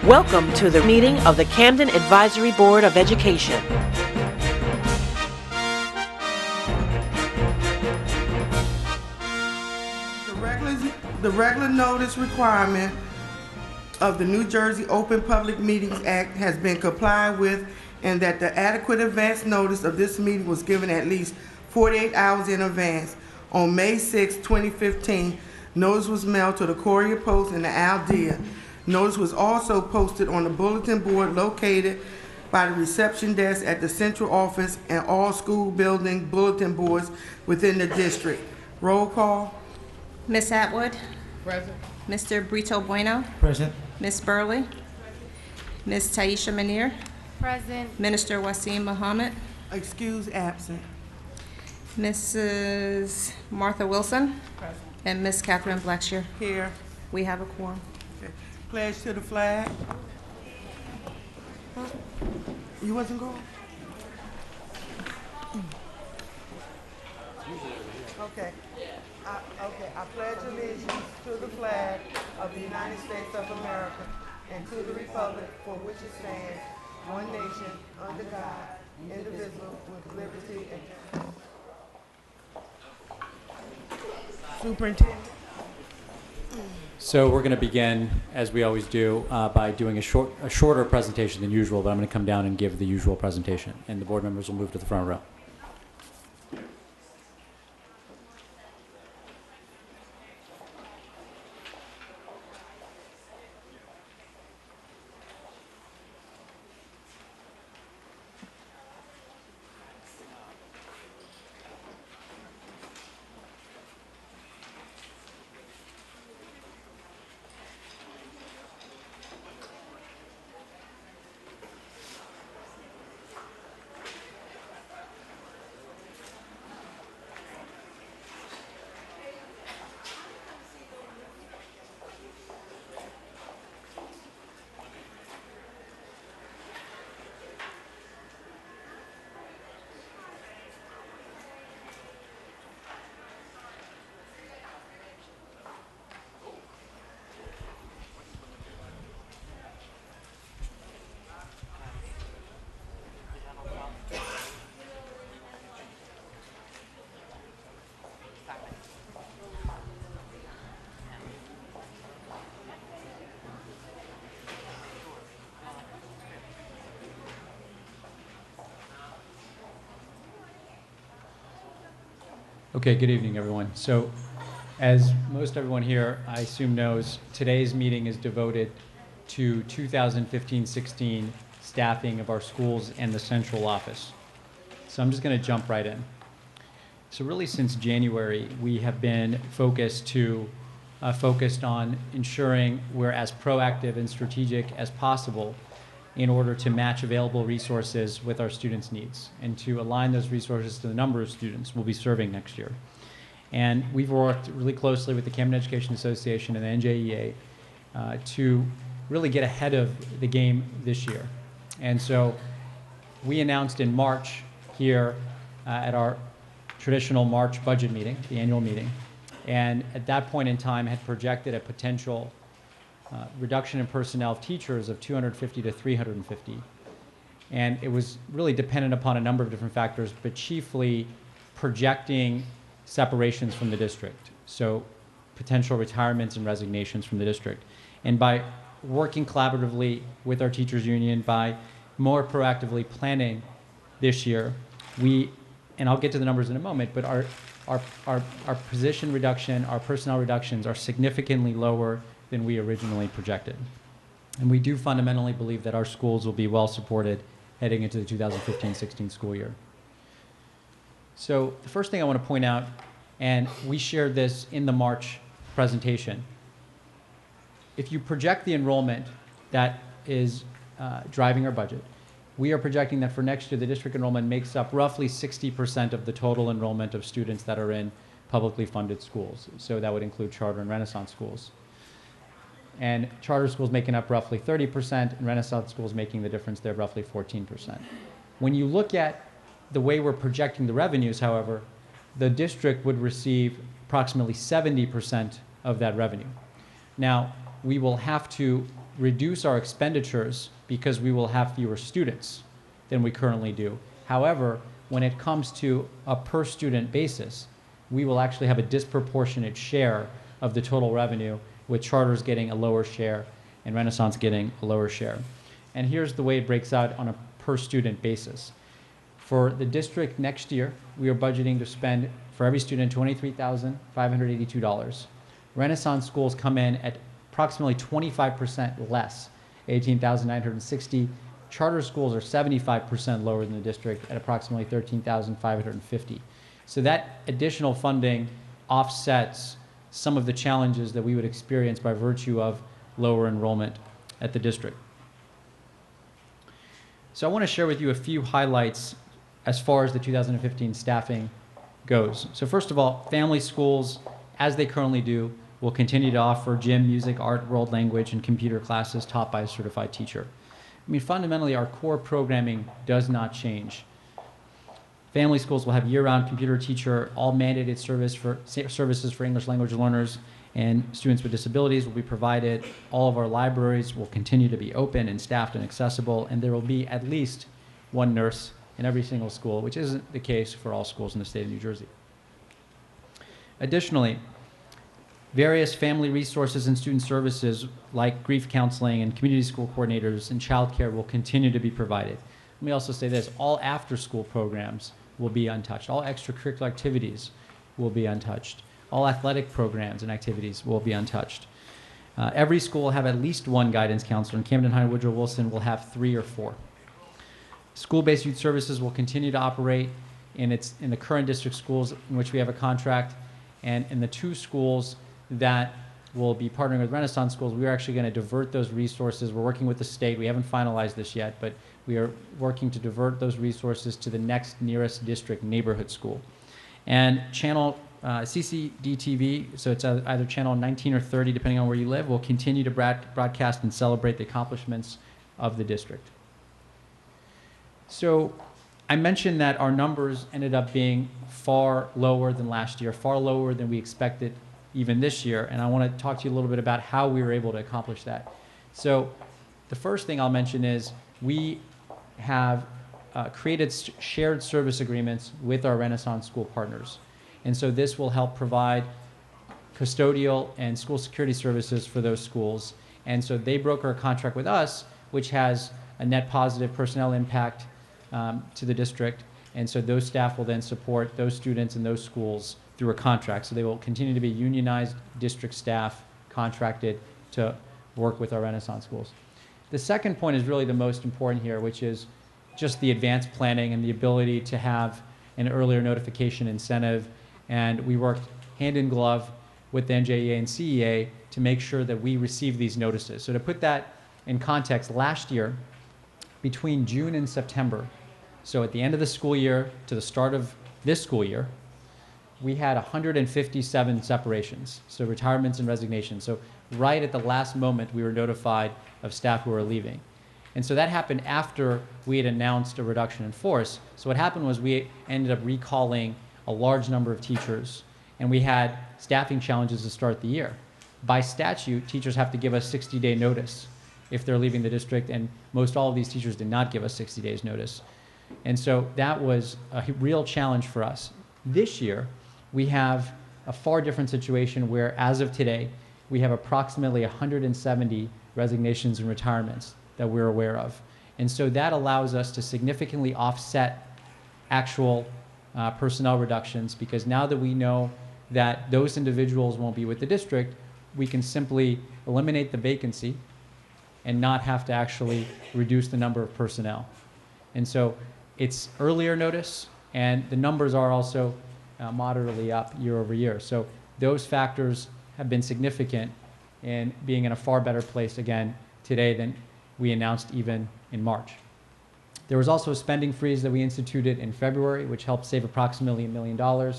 Welcome to the meeting of the Camden Advisory Board of Education. The regular notice requirement of the New Jersey Open Public Meetings Act has been complied with, and that the adequate advance notice of this meeting was given at least 48 hours in advance. On May 6, 2015, notice was mailed to the Courier Post and the Aldea. Notice was also posted on the bulletin board located by the reception desk at the central office and all school building bulletin boards within the district. Roll call. Ms. Atwood? Present. Mr. Brito Bueno? Present. Ms. Burley? Ms. Taisha Manir? Present. Minister Wasim Muhammad? Excuse, absent. Mrs. Martha Wilson? Present. And Ms. Catherine Blackshear? Here. We have a quorum. Okay. Pledge to the flag. You wasn't going? Okay. I pledge allegiance to the flag of the United States of America and to the republic for which it stands, one nation, under God, indivisible, with liberty and justice. Superintendent. So we're going to begin, as we always do, by doing a shorter presentation than usual, but I'm going to come down and give the usual presentation, and the board members will move to the front row. Okay, good evening, everyone. So, as most everyone here, I assume knows, today's meeting is devoted to 2015-16 staffing of our schools and the central office. So I'm just going to jump right in. So really, since January, we have been focused on ensuring we're as proactive and strategic as possible in order to match available resources with our students' needs and to align those resources to the number of students we'll be serving next year. And we've worked really closely with the Camden Education Association and the NJEA to really get ahead of the game this year. And so we announced in March here at our traditional March budget meeting, the annual meeting, and at that point in time had projected a potential reduction in personnel of teachers of 250 to 350. And it was really dependent upon a number of different factors, but chiefly projecting separations from the district. So potential retirements and resignations from the district. And by working collaboratively with our teachers union, by more proactively planning this year, and I'll get to the numbers in a moment, but our position reduction, our personnel reductions are significantly lower than we originally projected. And we do fundamentally believe that our schools will be well supported heading into the 2015-16 school year. So the first thing I want to point out, and we shared this in the March presentation, if you project the enrollment that is driving our budget, we are projecting that for next year the district enrollment makes up roughly 60% of the total enrollment of students that are in publicly funded schools. So that would include charter and Renaissance schools. And charter schools making up roughly 30%, and Renaissance schools making the difference there, roughly 14%. When you look at the way we're projecting the revenues, however, the district would receive approximately 70% of that revenue. Now, we will have to reduce our expenditures because we will have fewer students than we currently do. However, when it comes to a per student basis, we will actually have a disproportionate share of the total revenue, with charters getting a lower share and Renaissance getting a lower share. And here's the way it breaks out on a per student basis. For the district next year, we are budgeting to spend for every student $23,582. Renaissance schools come in at approximately 25% less, $18,960. Charter schools are 75% lower than the district at approximately $13,550. So that additional funding offsets some of the challenges that we would experience by virtue of lower enrollment at the district. So I want to share with you a few highlights as far as the 2015 staffing goes. So first of all, family schools, as they currently do, will continue to offer gym, music, art, world language, and computer classes taught by a certified teacher. I mean, fundamentally, our core programming does not change. Family schools will have year-round computer teacher, all mandated services for English language learners and students with disabilities will be provided. All of our libraries will continue to be open and staffed and accessible, and there will be at least one nurse in every single school, which isn't the case for all schools in the state of New Jersey. Additionally, various family resources and student services like grief counseling and community school coordinators and childcare will continue to be provided. Let me also say this, all after-school programs will be untouched. All extracurricular activities will be untouched. All athletic programs and activities will be untouched. Every school will have at least one guidance counselor, and Camden High and Woodrow Wilson will have 3 or 4. School-based youth services will continue to operate in the current district schools in which we have a contract, and in the 2 schools that will be partnering with Renaissance schools, we are actually going to divert those resources. We're working with the state. We haven't finalized this yet, but we are working to divert those resources to the next nearest district neighborhood school. And channel CCSD-TV, so it's either channel 19 or 30, depending on where you live, will continue to broadcast and celebrate the accomplishments of the district. So I mentioned that our numbers ended up being far lower than last year, far lower than we expected even this year, and I want to talk to you a little bit about how we were able to accomplish that. So the first thing I'll mention is we have created shared service agreements with our Renaissance school partners. And so this will help provide custodial and school security services for those schools. And so they broker a contract with us, which has a net positive personnel impact to the district. And so those staff will then support those students in those schools through a contract. So they will continue to be unionized district staff contracted to work with our Renaissance schools. The second point is really the most important here, which is just the advanced planning and the ability to have an earlier notification incentive. And we worked hand in glove with the NJEA and CEA to make sure that we receive these notices. So to put that in context, last year, between June and September, so at the end of the school year to the start of this school year, we had 157 separations, so retirements and resignations. So right at the last moment, we were notified of staff who were leaving. And so that happened after we had announced a reduction in force. So what happened was we ended up recalling a large number of teachers, and we had staffing challenges to start the year. By statute, teachers have to give us 60-day notice if they're leaving the district, and most all of these teachers did not give us 60 days notice. And so that was a real challenge for us. This year, we have a far different situation where, as of today, we have approximately 170 resignations and retirements that we're aware of. And so that allows us to significantly offset actual personnel reductions, because now that we know that those individuals won't be with the district, we can simply eliminate the vacancy and not have to actually reduce the number of personnel. And so it's earlier notice, and the numbers are also moderately up year over year. So those factors have been significant in being in a far better place again today than we announced even in March. There was also a spending freeze that we instituted in February, which helped save approximately $1 million.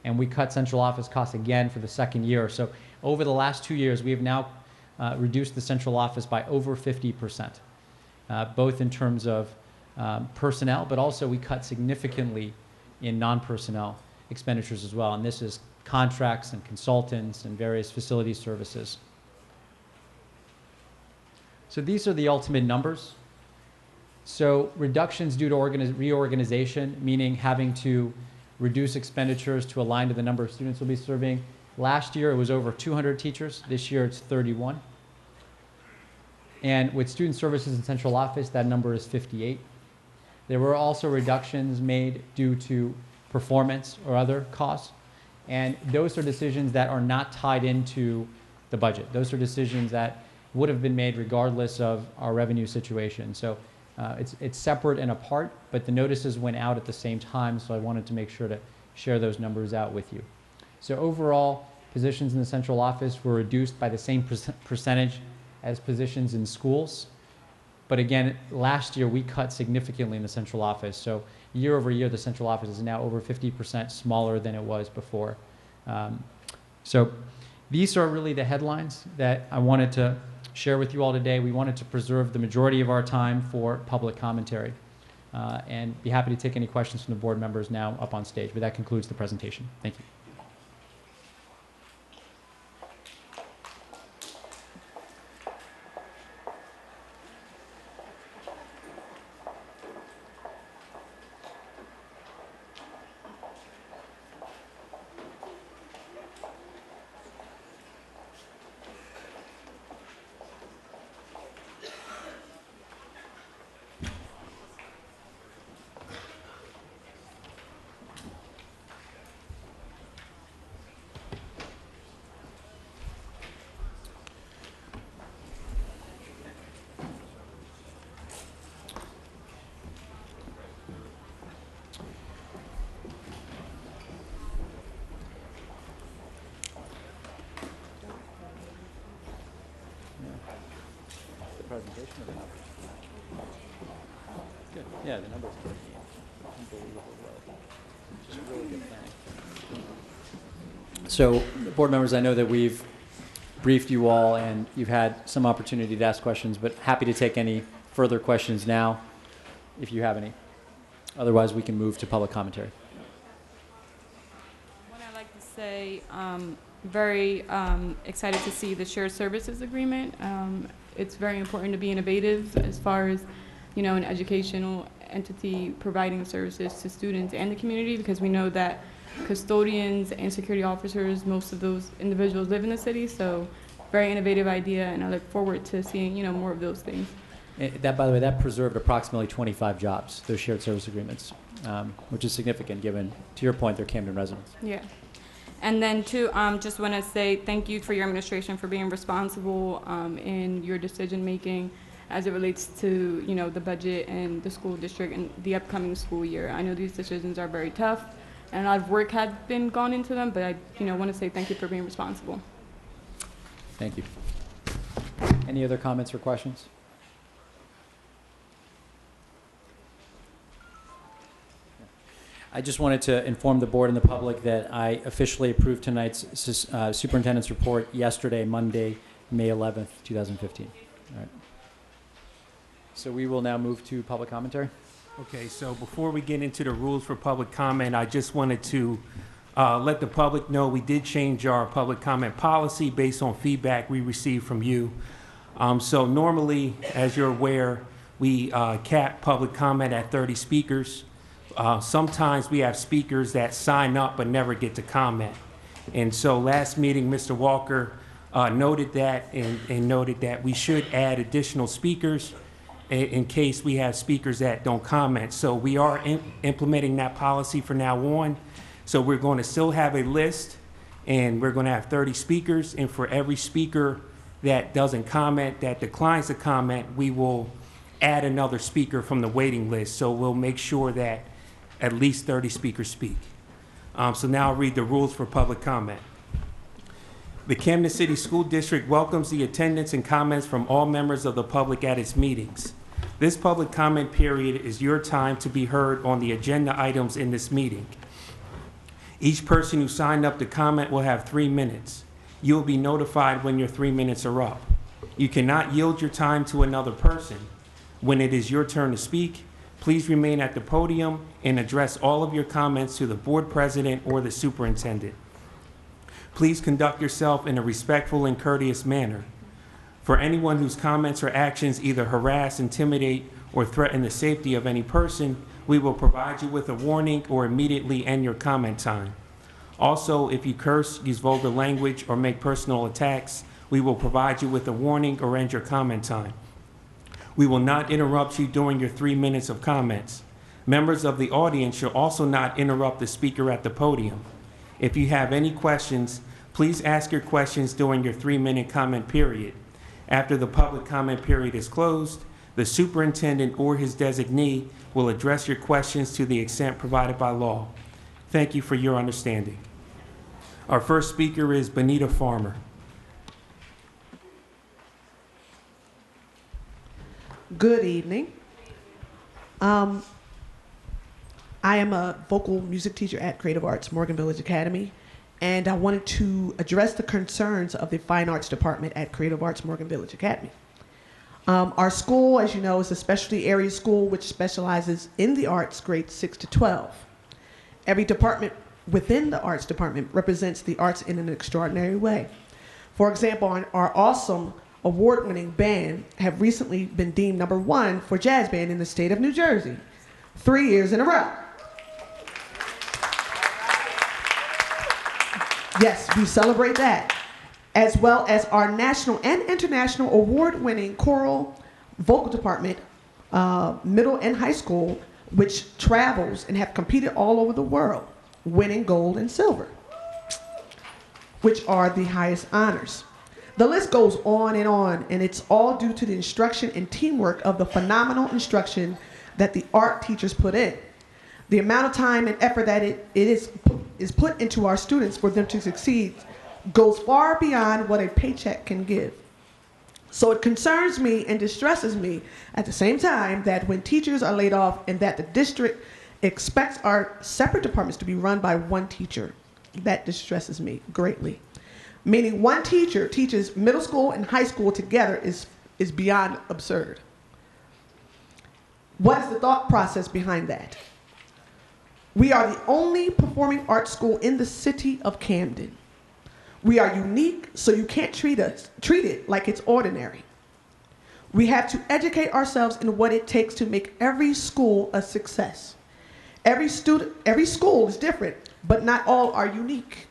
And we cut central office costs again for the second year. So over the last 2 years, we have now reduced the central office by over 50%, both in terms of personnel, but also we cut significantly in non-personnel expenditures as well. And this is contracts and consultants and various facility services. So these are the ultimate numbers. So reductions due to reorganization, meaning having to reduce expenditures to align to the number of students we'll be serving. Last year, it was over 200 teachers. This year, it's 31. And with student services in central office, that number is 58. There were also reductions made due to performance or other costs. And those are decisions that are not tied into the budget. Those are decisions that would have been made regardless of our revenue situation. So it's separate and apart, but the notices went out at the same time, so I wanted to make sure to share those numbers out with you. So overall, positions in the central office were reduced by the same percentage as positions in schools. But again, last year we cut significantly in the central office. So year over year, the central office is now over 50% smaller than it was before. So these are really the headlines that I wanted to share with you all today. We wanted to preserve the majority of our time for public commentary. And be happy to take any questions from the board members now up on stage. But that concludes the presentation. Thank you. Presentation of the numbers. Good. Yeah, the numbers are unbelievable. Just really good planning. So, board members, I know that we've briefed you all and you've had some opportunity to ask questions, but happy to take any further questions now if you have any. Otherwise, we can move to public commentary. What I'd like to say, very excited to see the shared services agreement. It's very important to be innovative as far as, you know, an educational entity providing services to students and the community, because we know that custodians and security officers, most of those individuals live in the city. So very innovative idea, and I look forward to seeing, you know, more of those things. That, by the way, that preserved approximately 25 jobs, those shared service agreements, which is significant given, to your point, they're Camden residents. Yeah. And then too, just want to say thank you for your administration for being responsible in your decision making as it relates to, you know, the budget and the school district and the upcoming school year. I know these decisions are very tough, and a lot of work has been gone into them, but I, you know, want to say thank you for being responsible. Thank you. Any other comments or questions? I just wanted to inform the board and the public that I officially approved tonight's superintendent's report yesterday, Monday, May 11th, 2015. All right. So we will now move to public commentary. Okay, so before we get into the rules for public comment, I just wanted to let the public know we did change our public comment policy based on feedback we received from you. So normally, as you're aware, we cap public comment at 30 speakers. Sometimes we have speakers that sign up but never get to comment. And so last meeting, Mr. Walker noted that and noted that we should add additional speakers in case we have speakers that don't comment. So we are implementing that policy from now on. So we're going to still have a list, and we're going to have 30 speakers. And for every speaker that doesn't comment, that declines to comment, we will add another speaker from the waiting list. So we'll make sure that at least 30 speakers speak. So now I'll read the rules for public comment. The Camden City School District welcomes the attendance and comments from all members of the public at its meetings. This public comment period is your time to be heard on the agenda items in this meeting. Each person who signed up to comment will have 3 minutes. You will be notified when your 3 minutes are up. You cannot yield your time to another person. When it is your turn to speak, please remain at the podium and address all of your comments to the board president or the superintendent. Please conduct yourself in a respectful and courteous manner. For anyone whose comments or actions either harass, intimidate, or threaten the safety of any person, we will provide you with a warning or immediately end your comment time. Also, if you curse, use vulgar language, or make personal attacks, we will provide you with a warning or end your comment time. We will not interrupt you during your 3 minutes of comments. Members of the audience shall also not interrupt the speaker at the podium. If you have any questions, please ask your questions during your 3-minute comment period. After the public comment period is closed, the superintendent or his designee will address your questions to the extent provided by law. Thank you for your understanding. Our first speaker is Benita Farmer. Good evening. I am a vocal music teacher at Creative Arts Morgan Village Academy, and I wanted to address the concerns of the Fine Arts Department at Creative Arts Morgan Village Academy. Our school, as you know, is a specialty area school which specializes in the arts grades 6 to 12. Every department within the arts department represents the arts in an extraordinary way. For example, our awesome award-winning band have recently been deemed #1 for jazz band in the state of New Jersey, 3 years in a row. Yes, we celebrate that, as well as our national and international award-winning choral vocal department, middle and high school, which travels and have competed all over the world, winning gold and silver, which are the highest honors. The list goes on, and it's all due to the instruction and teamwork of the phenomenal instruction that the art teachers put in. The amount of time and effort that it is put into our students for them to succeed goes far beyond what a paycheck can give. So it concerns me and distresses me at the same time that when teachers are laid off and that the district expects our separate departments to be run by one teacher, that distresses me greatly. Meaning one teacher teaches middle school and high school together is beyond absurd. What is the thought process behind that? We are the only performing arts school in the city of Camden. We are unique, so you can't treat it like it's ordinary. We have to educate ourselves in what it takes to make every school a success. Every school is different, but not all are unique.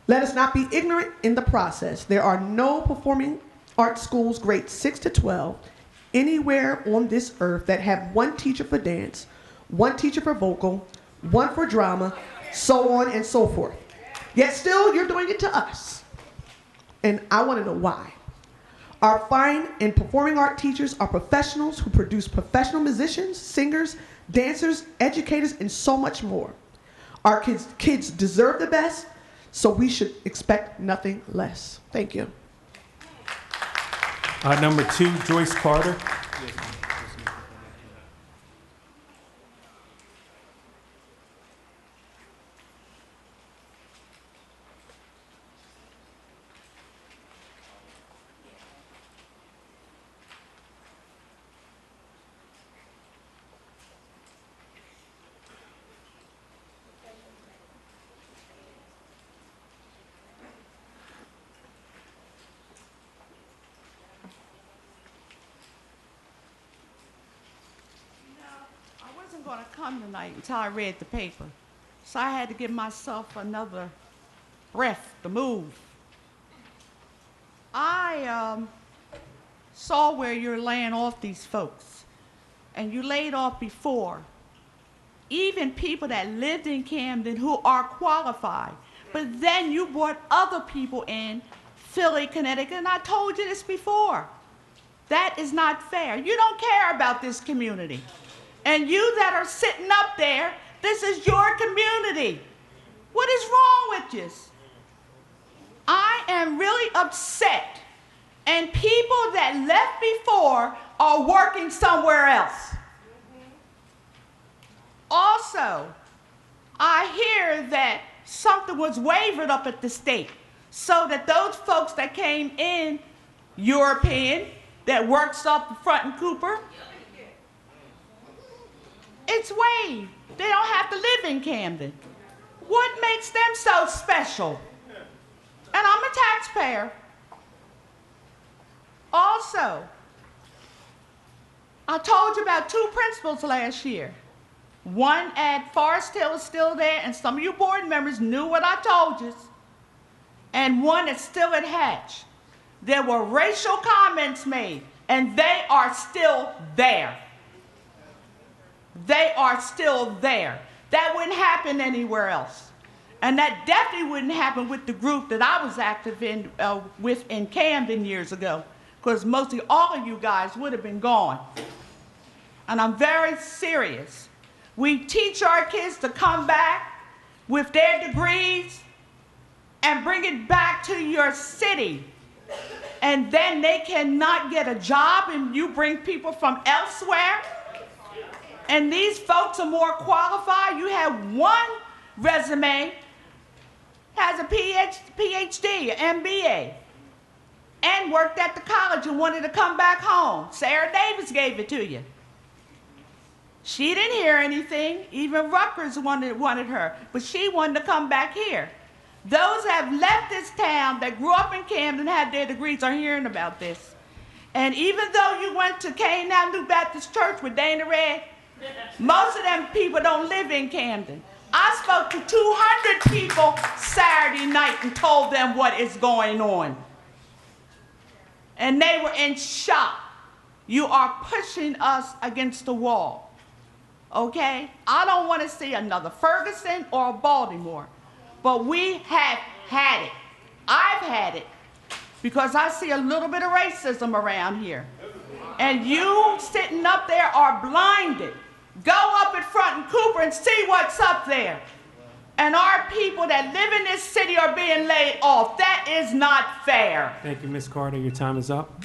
Let us not be ignorant in the process. There are no performing arts schools grades 6 to 12 anywhere on this earth that have one teacher for dance, one teacher for vocal, one for drama, so on and so forth. Yet still, you're doing it to us. And I want to know why. Our fine and performing art teachers are professionals who produce professional musicians, singers, dancers, educators, and so much more. Our kids deserve the best, so we should expect nothing less. Thank you. Number 2, Joyce Carter. Going to come tonight until I read the paper. So I had to give myself another breath to move. I saw where you're laying off these folks, and you laid off before. Even people that lived in Camden who are qualified, but then you brought other people in, Philly, Connecticut, and I told you this before. That is not fair. You don't care about this community. And you that are sitting up there, this is your community. What is wrong with you? I am really upset. And people that left before are working somewhere else. Also, I hear that something was waived up at the state so that those folks that came in, European, that works up front in Cooper, it's waived. They don't have to live in Camden. What makes them so special? And I'm a taxpayer. Also, I told you about 2 principals last year. One at Forest Hill is still there, and some of you board members knew what I told you. And one is still at Hatch. There were racial comments made, and they are still there. They are still there. That wouldn't happen anywhere else. And that definitely wouldn't happen with the group that I was active in with in Camden years ago, because mostly all of you guys would have been gone. And I'm very serious. We teach our kids to come back with their degrees and bring it back to your city. And then they cannot get a job, and you bring people from elsewhere. And these folks are more qualified. You have one resume, has a PhD, an MBA, and worked at the college and wanted to come back home. Sarah Davis gave it to you. She didn't hear anything. Even Rutgers wanted her, but she wanted to come back here. Those have left this town that grew up in Camden, had their degrees, are hearing about this. And even though you went to Canaan Avenue Baptist Church with Dana Red, most of them people don't live in Camden. I spoke to 200 people Saturday night and told them what is going on. And they were in shock. You are pushing us against the wall. Okay? I don't want to see another Ferguson or a Baltimore. But we have had it. I've had it. Because I see a little bit of racism around here. And you sitting up there are blinded. Go up in front in Cooper and see what's up there. And our people that live in this city are being laid off. That is not fair. Thank you, Ms. Carter. Your time is up.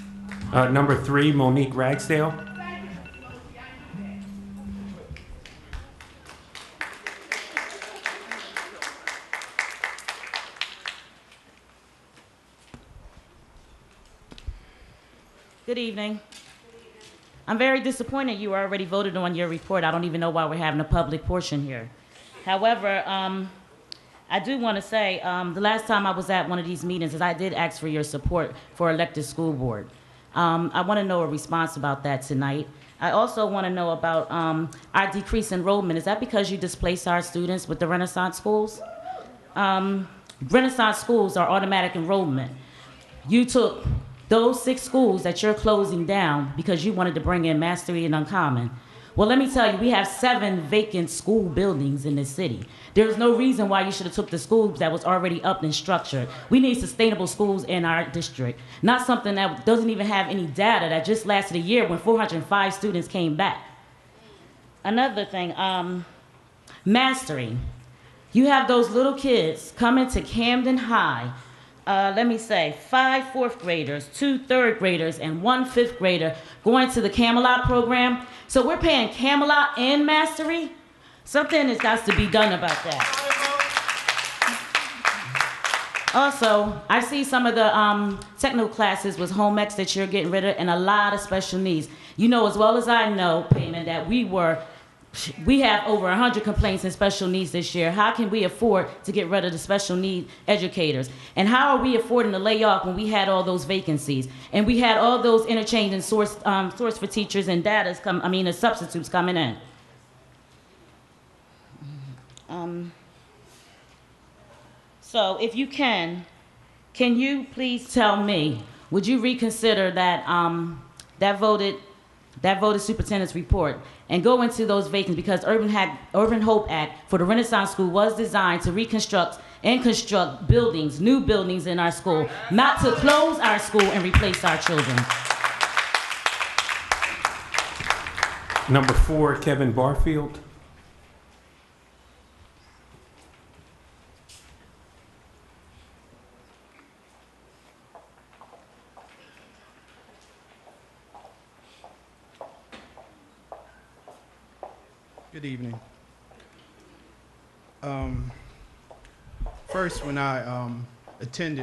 Number 3, Monique Ragsdale. Good evening. I'm very disappointed you already voted on your report. I don't even know why we're having a public portion here. However, I do want to say the last time I was at one of these meetings is I did ask for your support for elected school board. I want to know a response about that tonight. I also want to know about our decreased enrollment. Is that because you displaced our students with the Renaissance schools? Renaissance schools are automatic enrollment. You took those 6 schools that you're closing down because you wanted to bring in Mastery and Uncommon. Well, let me tell you, we have 7 vacant school buildings in this city. There's no reason why you should have took the schools that was already up and structured. We need sustainable schools in our district, not something that doesn't even have any data that just lasted a year when 405 students came back. Another thing, Mastery. You have those little kids coming to Camden High. 5 4th graders, 2 3rd graders, and 1 5th grader going to the Camelot program. So we're paying Camelot and Mastery? Something has got to be done about that. Also, I see some of the technical classes with home ec that you're getting rid of, and a lot of special needs. You know as well as I know, Payman, that we have over 100 complaints in special needs this year. How can we afford to get rid of the special need educators? And how are we affording to lay off when we had all those vacancies? And we had all those interchange and source for teachers and the substitutes coming in. So if you can you please tell me, would you reconsider that voted superintendent's report and go into those vacancies, because Urban Hope Act for the Renaissance School was designed to reconstruct and construct buildings, new buildings in our school, not to close our school and replace our children. Number 4, Kevin Barfield. Good evening. First, when I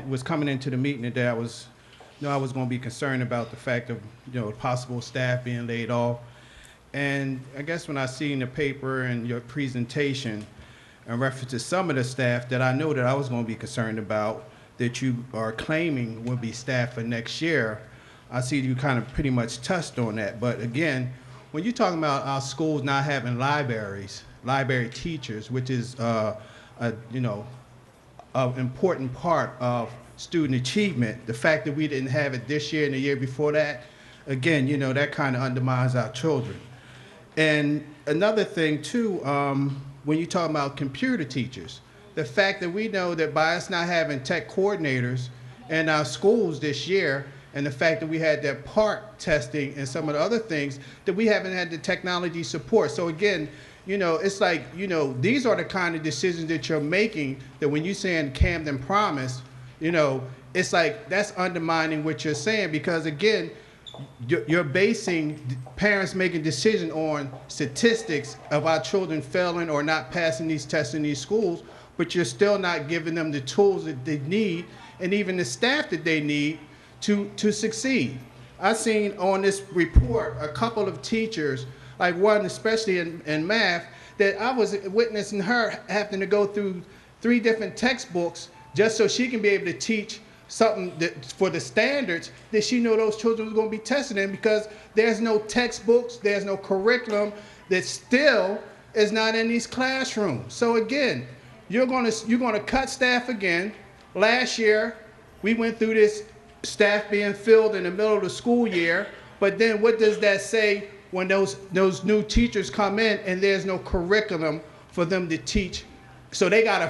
was coming into the meeting today, I was going to be concerned about the fact of possible staff being laid off. And I guess when I seen the paper and your presentation in reference to some of the staff that I know that I was going to be concerned about, that you are claiming will be staff for next year, I see you kind of pretty much touched on that. But again, when you're talking about our schools not having libraries, library teachers, which is you know, an important part of student achievement, the fact that we didn't have it this year and the year before that, again, you know, that kind of undermines our children. And another thing too, when you talk about computer teachers, the fact that we know that by us not having tech coordinators in our schools this year, and the fact that we had that PARC testing and some of the other things, that we haven't had the technology support. So again, you know, it's like, you know, these are the kind of decisions that you're making that when you're saying Camden Promise, you know, it's like that's undermining what you're saying, because again, you're basing parents making decisions on statistics of our children failing or not passing these tests in these schools, but you're still not giving them the tools that they need and even the staff that they need to succeed. I've seen on this report a couple of teachers, like one especially in math, that I was witnessing her having to go through 3 different textbooks just so she can be able to teach something that, for the standards that she knew those children was going to be tested in, because there's no textbooks, there's no curriculum that still is not in these classrooms. So again, you're going to cut staff again. Last year, we went through this staff being filled in the middle of the school year, but then what does that say when those new teachers come in and there's no curriculum for them to teach? So they gotta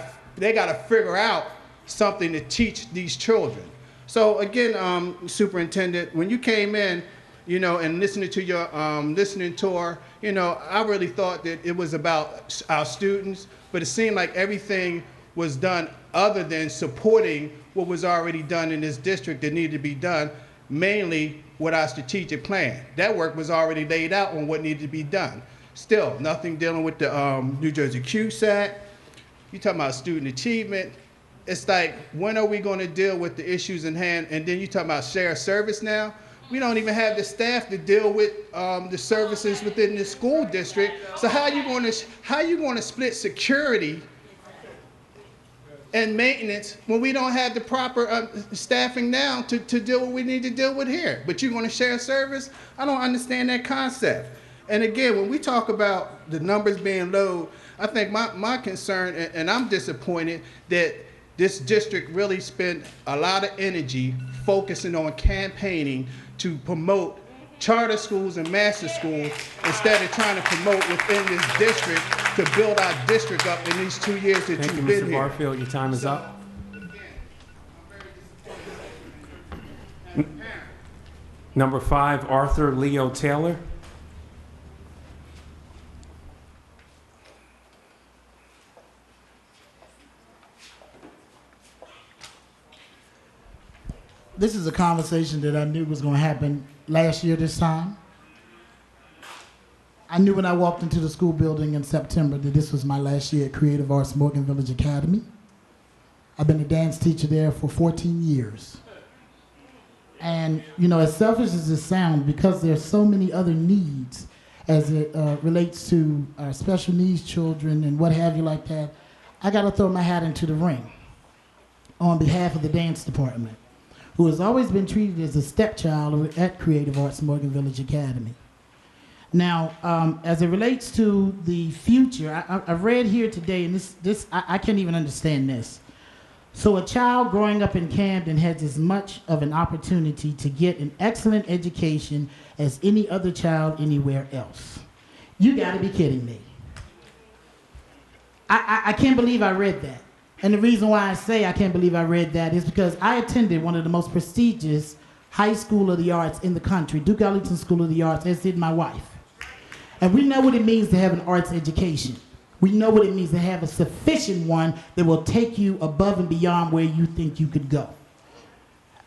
figure out something to teach these children. So again, Superintendent, when you came in, you know, and listening to your listening tour, you know, I really thought that it was about our students, but it seemed like everything was done other than supporting what was already done in this district that needed to be done, mainly with our strategic plan. That work was already laid out on what needed to be done. Still, nothing dealing with the New Jersey CUSAC. You talking about student achievement. It's like, when are we going to deal with the issues in hand? And then you talking about shared service now. We don't even have the staff to deal with the services within the school district. So how are you going to split security and maintenance when we don't have the proper staffing now to deal with what we need to deal with here? But you're going to share service? I don't understand that concept. And again, when we talk about the numbers being low, I think my concern, and I'm disappointed that this district really spent a lot of energy focusing on campaigning to promote charter schools and master schools instead of trying to promote within this district to build our district up in these 2 years that you've been here. Thank you, Mr. Barfield. Your time is up. Number 5, Arthur Leo Taylor. This is a conversation that I knew was going to happen last year this time. I knew when I walked into the school building in September that this was my last year at Creative Arts Morgan Village Academy. I've been a dance teacher there for 14 years. And, you know, as selfish as it sounds, because there's so many other needs as it relates to special needs children and what have you like that, I got to throw my hat into the ring on behalf of the dance department, who has always been treated as a stepchild at Creative Arts Morgan Village Academy. Now, as it relates to the future, I've read here today, and I can't even understand this. So a child growing up in Camden has as much of an opportunity to get an excellent education as any other child anywhere else. You gotta be kidding me. I can't believe I read that. And the reason why I say I can't believe I read that is because I attended one of the most prestigious high school of the arts in the country, Duke Ellington School of the Arts, as did my wife. And we know what it means to have an arts education. We know what it means to have a sufficient one that will take you above and beyond where you think you could go.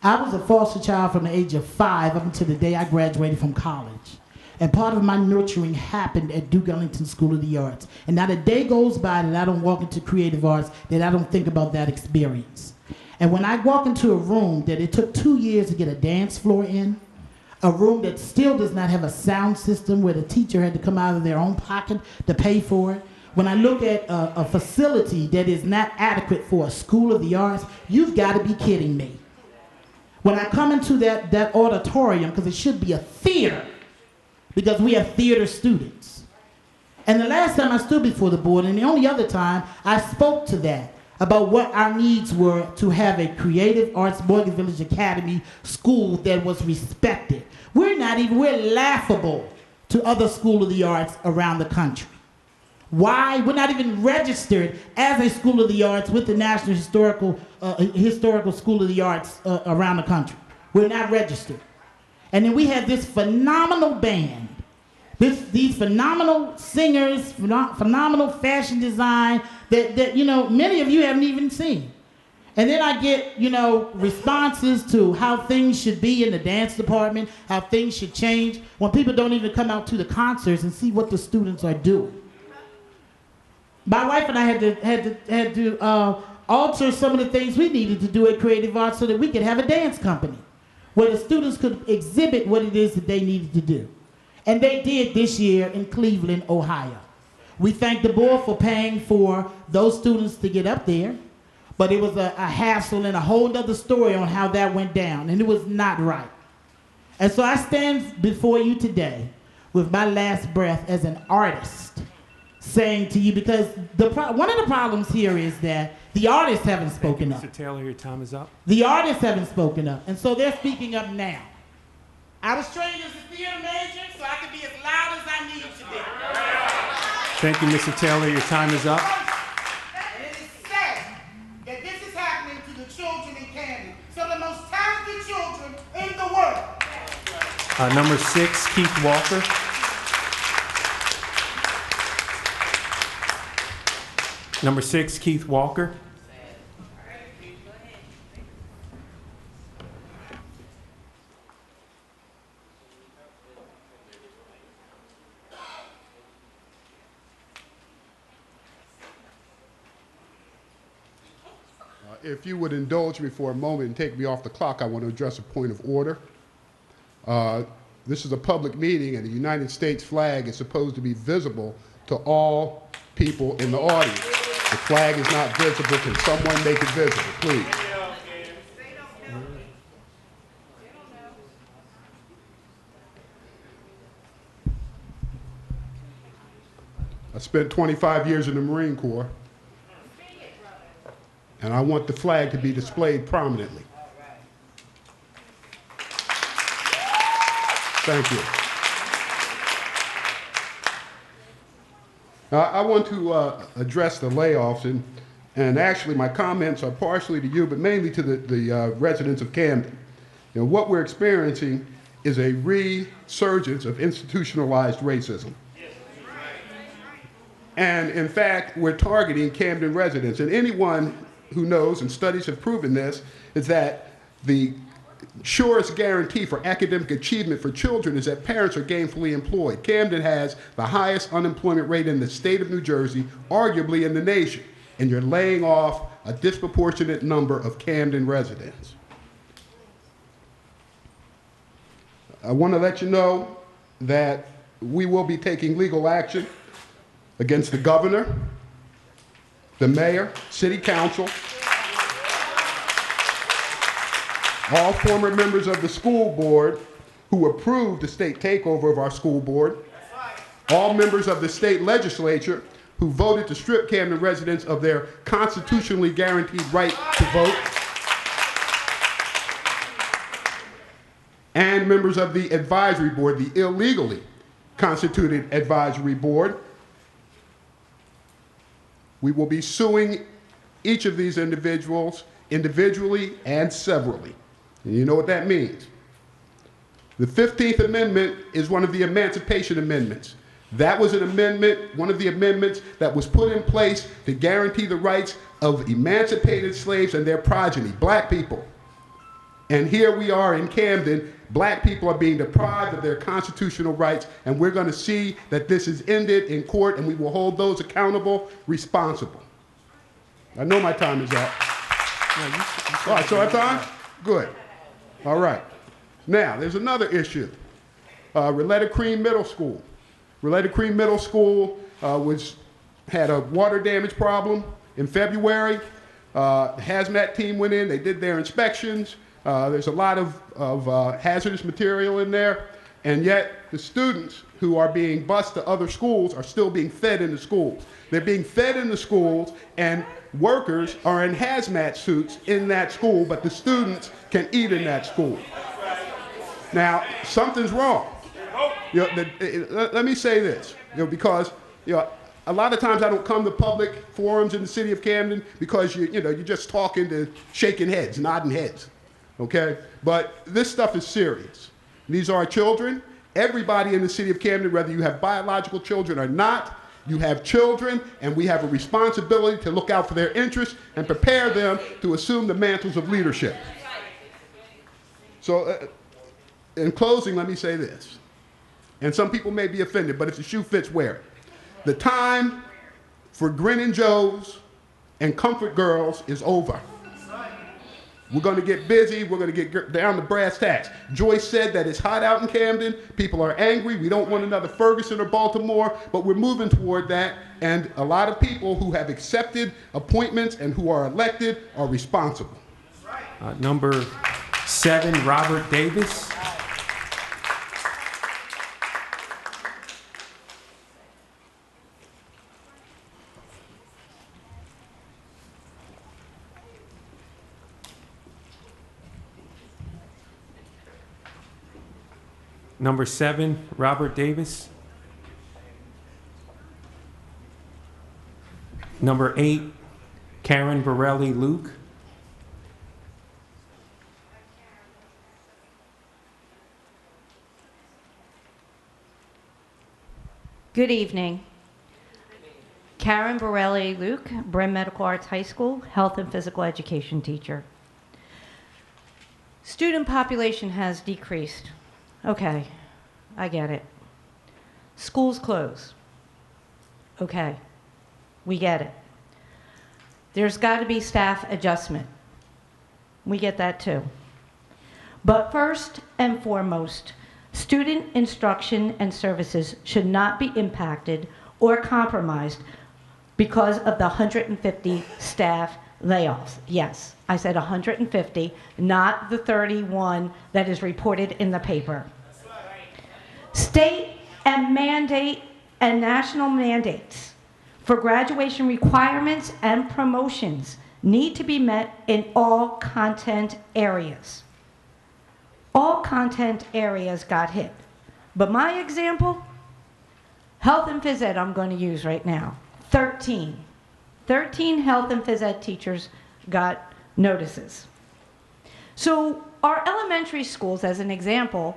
I was a foster child from the age of 5 up until the day I graduated from college. And part of my nurturing happened at Duke Ellington School of the Arts. And not a day goes by that I don't walk into creative arts that I don't think about that experience. And when I walk into a room that it took 2 years to get a dance floor in, a room that still does not have a sound system where the teacher had to come out of their own pocket to pay for it, when I look at a facility that is not adequate for a school of the arts, you've got to be kidding me. When I come into that auditorium, because it should be a theater, because we have theater students. And the last time I stood before the board, and the only other time, I spoke to that, about what our needs were to have a creative arts Morgan Village Academy school that was respected. We're laughable to other School of the Arts around the country. Why? We're not even registered as a School of the Arts with the National Historical School of the Arts around the country. We're not registered. And then we have this phenomenal band, these phenomenal singers, phenomenal fashion design that many of you haven't even seen. And then I get, responses to how things should be in the dance department, how things should change, when people don't even come out to the concerts and see what the students are doing. My wife and I had to alter some of the things we needed to do at Creative Arts so that we could have a dance company where the students could exhibit what it is that they needed to do. And they did this year in Cleveland, Ohio. We thank the board for paying for those students to get up there, but it was a hassle and a whole other story on how that went down, and it was not right. And so I stand before you today with my last breath as an artist, saying to you, because one of the problems here is that the artists haven't spoken up. Mr. Taylor, your time is up. The artists haven't spoken up, and so they're speaking up now. I was trained as a theater major, so I could be as loud as I need to be. Thank you, Mr. Taylor. Your time is up. And it is sad that this is happening to the children in Camden, some of the most talented children in the world. Number 6, Keith Walker. Number 6, Keith Walker. If you would indulge me for a moment and take me off the clock, I want to address a point of order. This is a public meeting, and the United States flag is supposed to be visible to all people in the audience. The flag is not visible. Can someone make it visible, please? I spent 25 years in the Marine Corps, and I want the flag to be displayed prominently. Thank you. I want to address the layoffs, and actually my comments are partially to you, but mainly to the residents of Camden. What we're experiencing is a resurgence of institutionalized racism. And in fact, we're targeting Camden residents, and anyone who knows, and studies have proven this, is that the surest guarantee for academic achievement for children is that parents are gainfully employed. Camden has the highest unemployment rate in the state of New Jersey, arguably in the nation, and you're laying off a disproportionate number of Camden residents. I want to let you know that we will be taking legal action against the governor, the mayor, city council, all former members of the school board who approved the state takeover of our school board, all members of the state legislature who voted to strip Camden residents of their constitutionally guaranteed right to vote, and members of the advisory board, the illegally constituted advisory board. We will be suing each of these individuals individually and severally. And you know what that means. The 15th Amendment is one of the Emancipation Amendments. That was an amendment, one of the amendments that was put in place to guarantee the rights of emancipated slaves and their progeny, black people. And here we are in Camden, black people are being deprived of their constitutional rights, and we're going to see that this is ended in court, and we will hold those accountable, responsible. I know my time is up. All right, so our time? Good. All right. Now, there's another issue. Roletta Cream Middle School. Roletta Cream Middle School had a water damage problem in February. The hazmat team went in, they did their inspections. There's a lot of hazardous material in there, and yet the students who are being bused to other schools are still being fed in the schools. They're being fed in the schools, and workers are in hazmat suits in that school, but the students can eat in that school. Now, something's wrong. Let me say this, because a lot of times I don't come to public forums in the city of Camden because you're just talking to shaking heads, nodding heads, okay? But this stuff is serious. These are our children. Everybody in the city of Camden, whether you have biological children or not, you have children, and we have a responsibility to look out for their interests and prepare them to assume the mantles of leadership. So, in closing, let me say this. And some people may be offended, but if the shoe fits, wear it. The time for grinning Joes and comfort girls is over. We're going to get busy. We're going to get down to brass tacks. Joyce said that it's hot out in Camden. People are angry. We don't want another Ferguson or Baltimore, but we're moving toward that. And a lot of people who have accepted appointments and who are elected are responsible. Number 7, Robert Davis. Number 7, Robert Davis. Number 8, Karen Borelli Luke. Good evening. Karen Borelli Luke, Brim Medical Arts High School, health and physical education teacher. Student population has decreased. Okay, I get it. Schools close. Okay, we get it. There's got to be staff adjustment. We get that too. But first and foremost, student instruction and services should not be impacted or compromised because of the 150 staff layoffs. Yes, I said 150, not the 31 that is reported in the paper. State and mandate and national mandates for graduation requirements and promotions need to be met in all content areas. All content areas got hit. But my example, health and phys ed I'm going to use right now, 13 health and phys ed teachers got notices. So our elementary schools, as an example,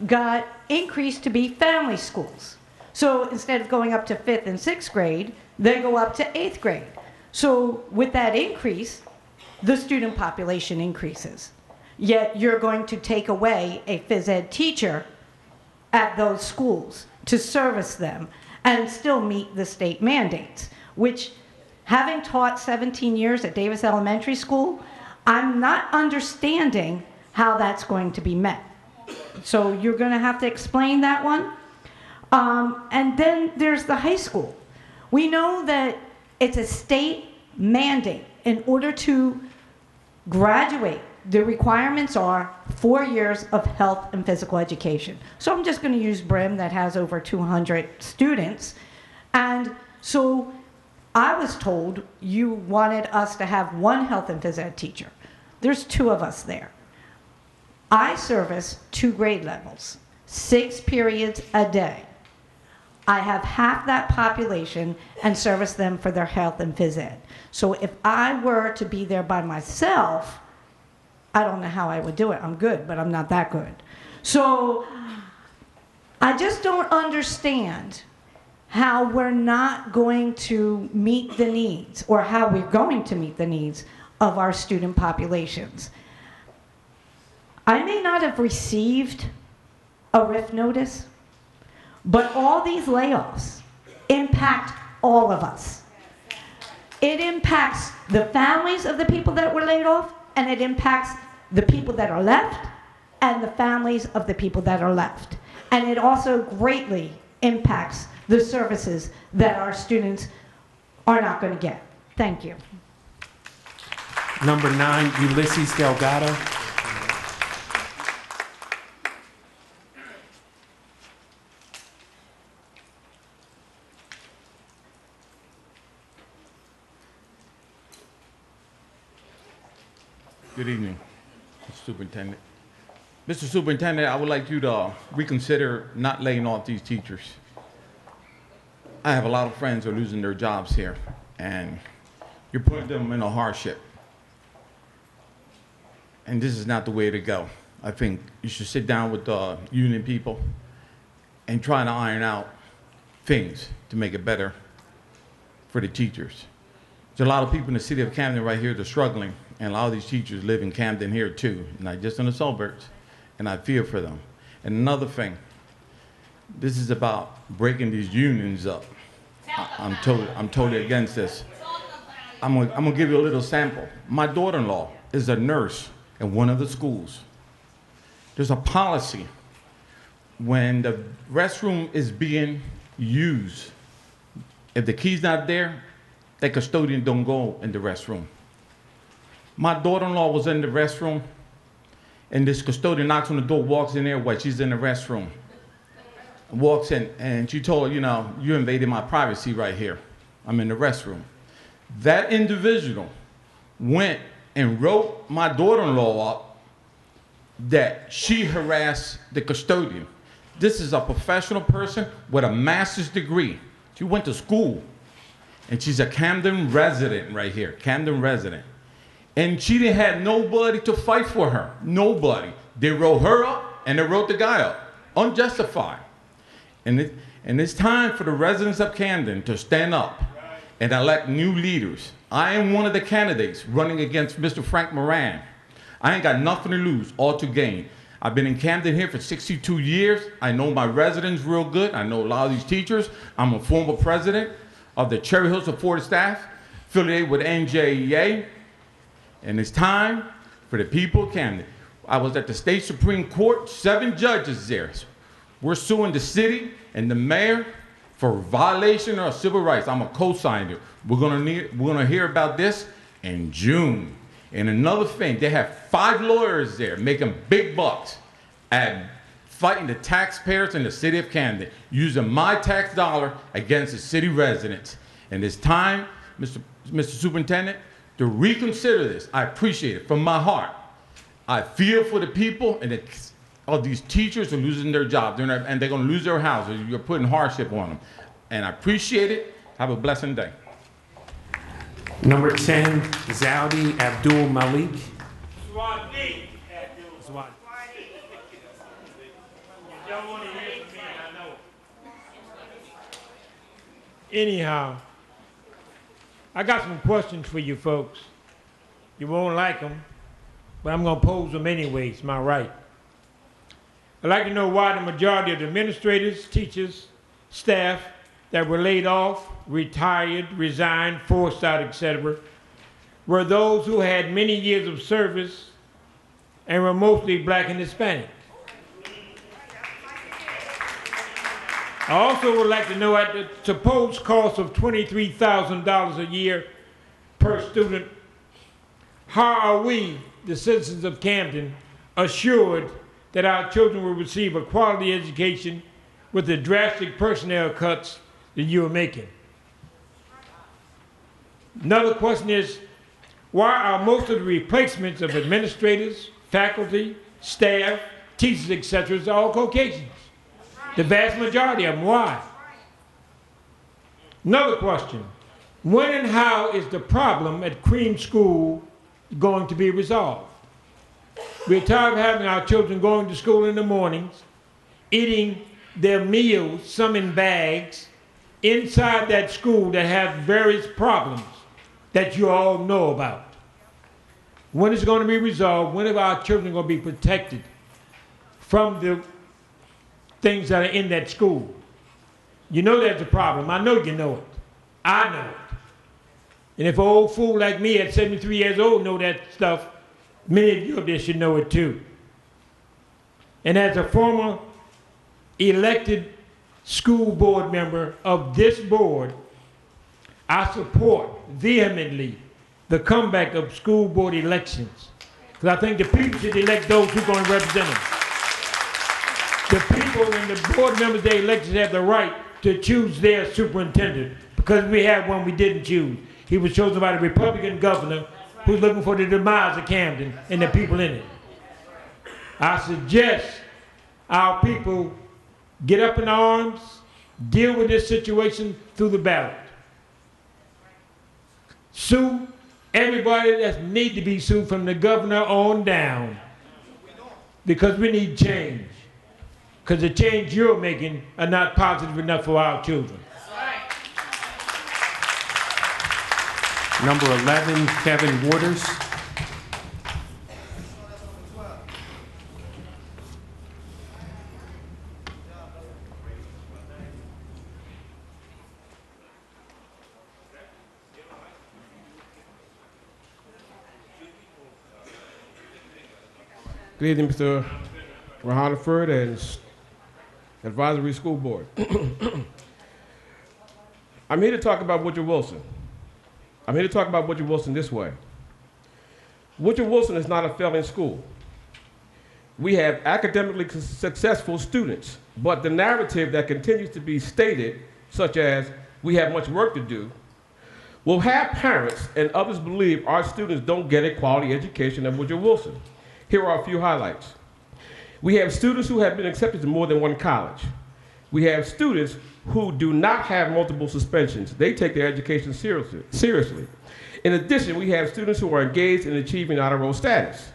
got increased to be family schools. So instead of going up to 5th and 6th grade, they go up to 8th grade. So with that increase, the student population increases. Yet you're going to take away a phys ed teacher at those schools to service them and still meet the state mandates, which, having taught 17 years at Davis Elementary School, I'm not understanding how that's going to be met. So you're going to have to explain that one. And then there's the high school. We know that it's a state mandate. In order to graduate, the requirements are 4 years of health and physical education. So I'm just going to use Brim that has over 200 students. And so I was told you wanted us to have 1 health and phys ed teacher. There's 2 of us there. I service 2 grade levels, 6 periods a day. I have half that population and service them for their health and phys ed. So if I were to be there by myself, I don't know how I would do it. I'm good, but I'm not that good. So I just don't understand how we're not going to meet the needs, or how we're going to meet the needs of our student populations. I may not have received a RIF notice, but all these layoffs impact all of us. It impacts the families of the people that were laid off, and it impacts the people that are left and the families of the people that are left. And it also greatly impacts the services that our students are not going to get. Thank you. Number 9, Ulysses Delgado. Good evening, Mr. Superintendent. Mr. Superintendent, I would like you to reconsider not laying off these teachers. I have a lot of friends who are losing their jobs here, and you're putting them in a hardship. And this is not the way to go. I think you should sit down with the union people and try to iron out things to make it better for the teachers. There's a lot of people in the city of Camden right here that are struggling, and a lot of these teachers live in Camden here too, not just in the suburbs, and I feel for them. And another thing, this is about breaking these unions up. I'm totally against this. I'm gonna give you a little sample. My daughter-in-law is a nurse in one of the schools. There's a policy when the restroom is being used, if the key's not there, the custodian don't go in the restroom. My daughter-in-law was in the restroom, and this custodian knocks on the door, walks in there while she's in the restroom. Walks in, and she told her, you know, you invaded my privacy right here. I'm in the restroom. That individual went and wrote my daughter-in-law up that she harassed the custodian. This is a professional person with a master's degree. She went to school, and she's a Camden resident right here, Camden resident. And she didn't have nobody to fight for her, nobody. They wrote her up, and they wrote the guy up, unjustified. And it's time for the residents of Camden to stand up and elect new leaders. I am one of the candidates running against Mr. Frank Moran. I ain't got nothing to lose, all to gain. I've been in Camden here for 62 years. I know my residents real good. I know a lot of these teachers. I'm a former president of the Cherry Hill Supported Staff, affiliated with NJEA. And it's time for the people of Camden. I was at the State Supreme Court, 7 judges there. We're suing the city and the mayor for violation of civil rights. I'm a co-signer. We're gonna hear about this in June. And another thing, they have 5 lawyers there making big bucks at fighting the taxpayers in the city of Camden, using my tax dollar against the city residents. And it's time, Mr. Superintendent, to reconsider this. I appreciate it from my heart. I feel for the people and of these teachers who are losing their jobs, and they're gonna lose their houses. You're putting hardship on them. And I appreciate it. Have a blessed day. Number 10, Zaudi Abdul Malik. Anyhow, I got some questions for you folks. You won't like them, but I'm going to pose them anyways. It's my right. I'd like to know why the majority of the administrators, teachers, staff that were laid off, retired, resigned, forced out, etc., were those who had many years of service and were mostly black and Hispanic. I also would like to know, at the supposed cost of $23,000 a year per student, how are we, the citizens of Camden, assured that our children will receive a quality education with the drastic personnel cuts that you are making? Another question is, why are most of the replacements of administrators, faculty, staff, teachers, etc., all Caucasians? The vast majority of them, why? Another question, when and how is the problem at Cream School going to be resolved? We're tired of having our children going to school in the mornings, eating their meals, some in bags, inside that school that have various problems that you all know about. When is it going to be resolved? When are our children going to be protected from the things that are in that school? You know there's a problem. I know you know it. I know it. And if an old fool like me at 73 years old know that stuff, many of you up there should know it too. And as a former elected school board member of this board, I support vehemently the comeback of school board elections. Because I think the people should elect those who are going to represent them. The people and the board members they elected have the right to choose their superintendent, because we had one we didn't choose. He was chosen by the Republican governor who's looking for the demise of Camden and the people in it. I suggest our people get up in arms, deal with this situation through the ballot. Sue everybody that needs to be sued from the governor on down. Because we need change. Because the change you're making are not positive enough for our children. Number 11, Kevin Waters. Good evening, Mr. Rahonaford and Advisory School Board. I'm here to talk about Woodrow Wilson. I'm here to talk about Woodrow Wilson this way. Woodrow Wilson is not a failing school. We have academically successful students, but the narrative that continues to be stated, such as we have much work to do, will have parents and others believe our students don't get a quality education at Woodrow Wilson. Here are a few highlights. We have students who have been accepted to more than one college. We have students who do not have multiple suspensions. They take their education seriously. In addition, we have students who are engaged in achieving honor roll status.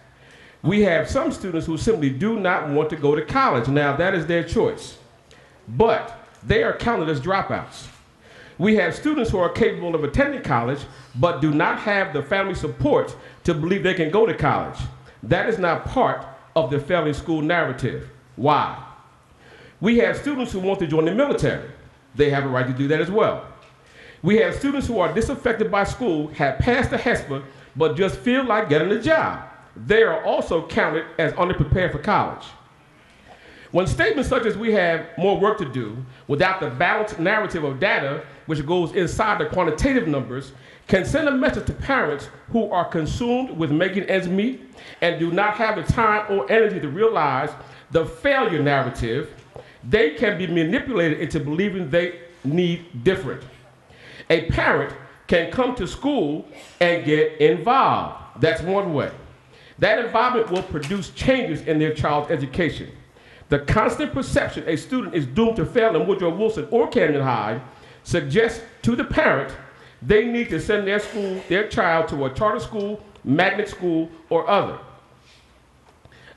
We have some students who simply do not want to go to college. Now, that is their choice, but they are counted as dropouts. We have students who are capable of attending college, but do not have the family support to believe they can go to college. That is not part of the failing school narrative. Why? We have students who want to join the military. They have a right to do that as well. We have students who are disaffected by school, have passed the HESPA, but just feel like getting a job. They are also counted as underprepared for college. When statements such as we have more work to do, without the balanced narrative of data, which goes inside the quantitative numbers, can send a message to parents who are consumed with making ends meet and do not have the time or energy to realize the failure narrative, they can be manipulated into believing they need different. A parent can come to school and get involved. That's one way. That involvement will produce changes in their child's education. The constant perception a student is doomed to fail in Woodrow Wilson or Camden High suggests to the parent they need to send their child to a charter school, magnet school, or other.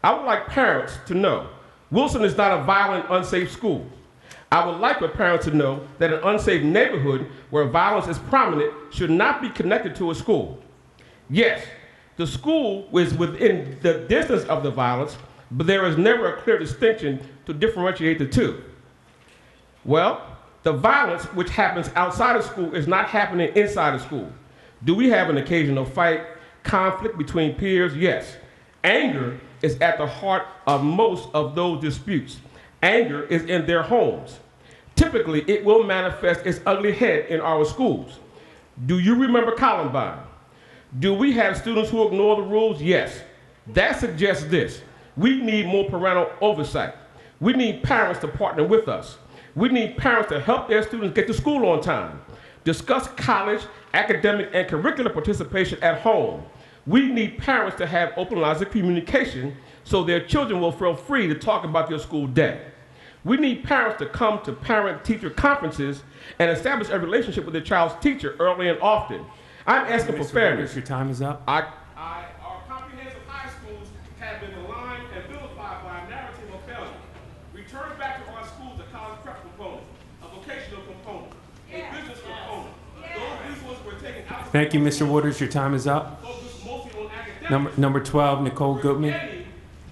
I would like parents to know Wilson is not a violent, unsafe school. I would like for parents to know that an unsafe neighborhood where violence is prominent should not be connected to a school. Yes, the school is within the distance of the violence, but there is never a clear distinction to differentiate the two. Well, the violence which happens outside of school is not happening inside of school. Do we have an occasional fight, conflict between peers? Yes. Anger is at the heart of most of those disputes. Anger is in their homes. Typically, it will manifest its ugly head in our schools. Do you remember Columbine? Do we have students who ignore the rules? Yes. That suggests this. We need more parental oversight. We need parents to partner with us. We need parents to help their students get to school on time. Discuss college, academic, and curricular participation at home. We need parents to have open lines of communication so their children will feel free to talk about their school day. We need parents to come to parent-teacher conferences and establish a relationship with their child's teacher early and often. I'm asking for fairness. Your time is up. Our comprehensive high schools have been aligned and vilified by a narrative of failure. Return back to our schools a college prep component, a vocational component, a business component. Those resources were taken out. Thank you, Mr. Waters. Your time is up. Number 12, Nicole Goodman.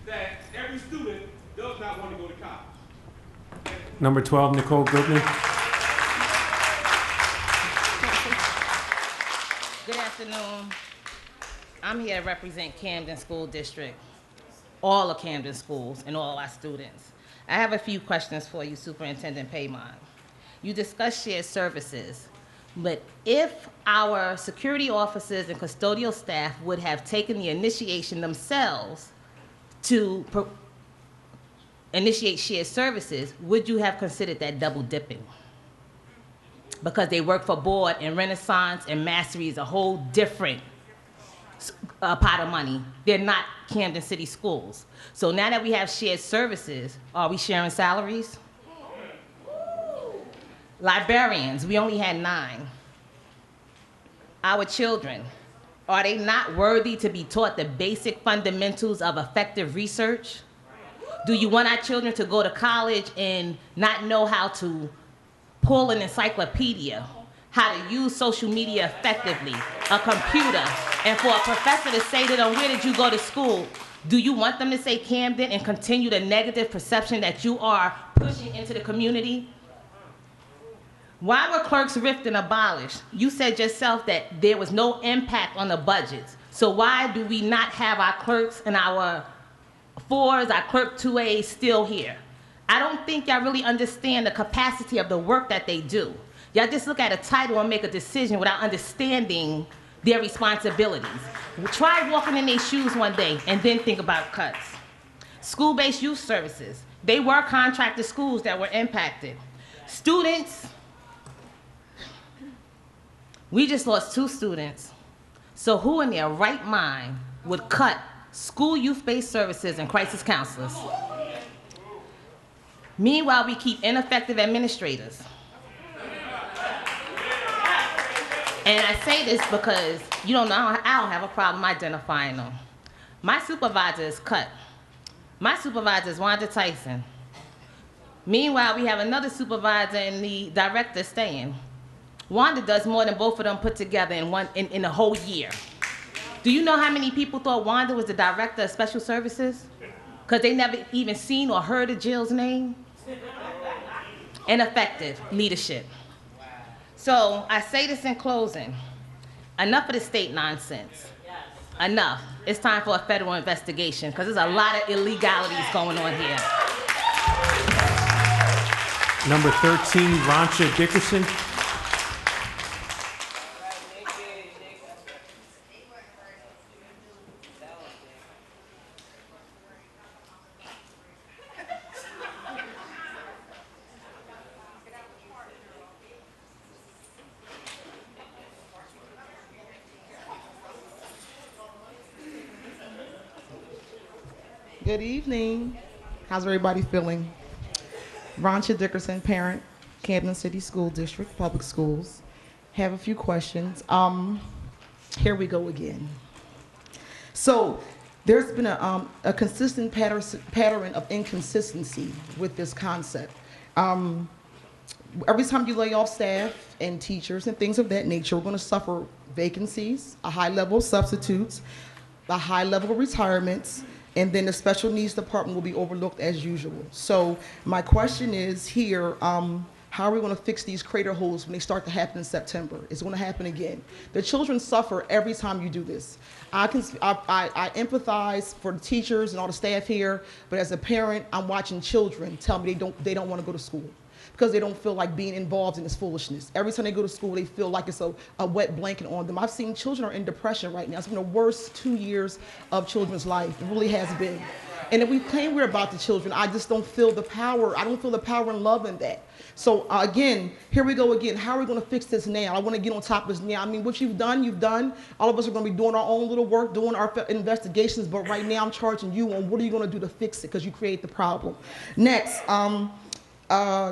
That every student does not want to go to college. Number 12, Nicole Goodman. Good afternoon. I'm here to represent Camden School District, all of Camden schools and all our students. I have a few questions for you, Superintendent Paymont. You discussed shared services, but if our security officers and custodial staff would have taken the initiation themselves to initiate shared services, would you have considered that double dipping? Because they work for board, and Renaissance and Mastery is a whole different pot of money. They're not Camden City schools. So now that we have shared services, are we sharing salaries? Librarians, we only had 9. Our children, are they not worthy to be taught the basic fundamentals of effective research? Do you want our children to go to college and not know how to pull an encyclopedia, how to use social media effectively, a computer, and for a professor to say to them, where did you go to school? Do you want them to say Camden and continue the negative perception that you are pushing into the community? Why were clerks rift and abolished? You said yourself that there was no impact on the budgets. So why do we not have our clerks and our 4s, our clerk 2As still here? I don't think y'all really understand the capacity of the work that they do. Y'all just look at a title and make a decision without understanding their responsibilities. Try walking in their shoes one day and then think about cuts. School-based youth services. They were contracted schools that were impacted. Students, we just lost 2 students. So who in their right mind would cut school youth-based services and crisis counselors? Meanwhile, we keep ineffective administrators. And I say this because, you don't know, I don't have a problem identifying them. My supervisor is cut. My supervisor is Wanda Tyson. Meanwhile, we have another supervisor and the director staying. Wanda does more than both of them put together in a whole year. Do you know how many people thought Wanda was the director of special services? Because they never even seen or heard of Jill's name? Ineffective leadership. So I say this in closing. Enough of the state nonsense. Enough. It's time for a federal investigation because there's a lot of illegalities going on here. Number 13, Roncha Dickerson. Good evening. How's everybody feeling? Roncha Dickerson, parent, Camden City School District, Public Schools. Have a few questions. Here we go again. So there's been a consistent pattern of inconsistency with this concept. Every time you lay off staff and teachers and things of that nature, we're going to suffer vacancies, a high level of substitutes, a high level of retirements, and then the special needs department will be overlooked as usual. So my question is here, how are we going to fix these crater holes when they start to happen in September? It's going to happen again. The children suffer every time you do this. I empathize for the teachers and all the staff here, but as a parent, I'm watching children tell me they don't want to go to school because they don't feel like being involved in this foolishness. Every time they go to school, they feel like it's a wet blanket on them. I've seen children are in depression right now. It's been the worst 2 years of children's life. It really has been. And if we claim we're about the children, I just don't feel the power. I don't feel the power and love in that. So again, here we go again. How are we going to fix this now? I want to get on top of this now. I mean, what you've done, you've done. All of us are going to be doing our own little work, doing our investigations. But right now, I'm charging you on what are you going to do to fix it because you create the problem. Next,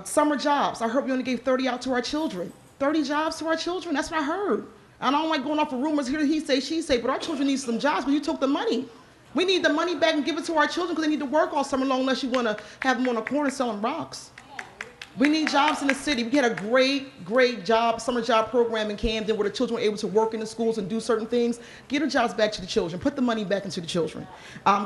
summer jobs. I heard we only gave 30 out to our children. 30 jobs to our children. That's what I heard. And I don't like going off of rumors here. He say, she say, but our children need some jobs. But you took the money. We need the money back and give it to our children because they need to work all summer long unless you want to have them on a corner selling rocks. We need jobs in the city. We had a great job, summer job program in Camden where the children were able to work in the schools and do certain things. Get the jobs back to the children. Put the money back into the children.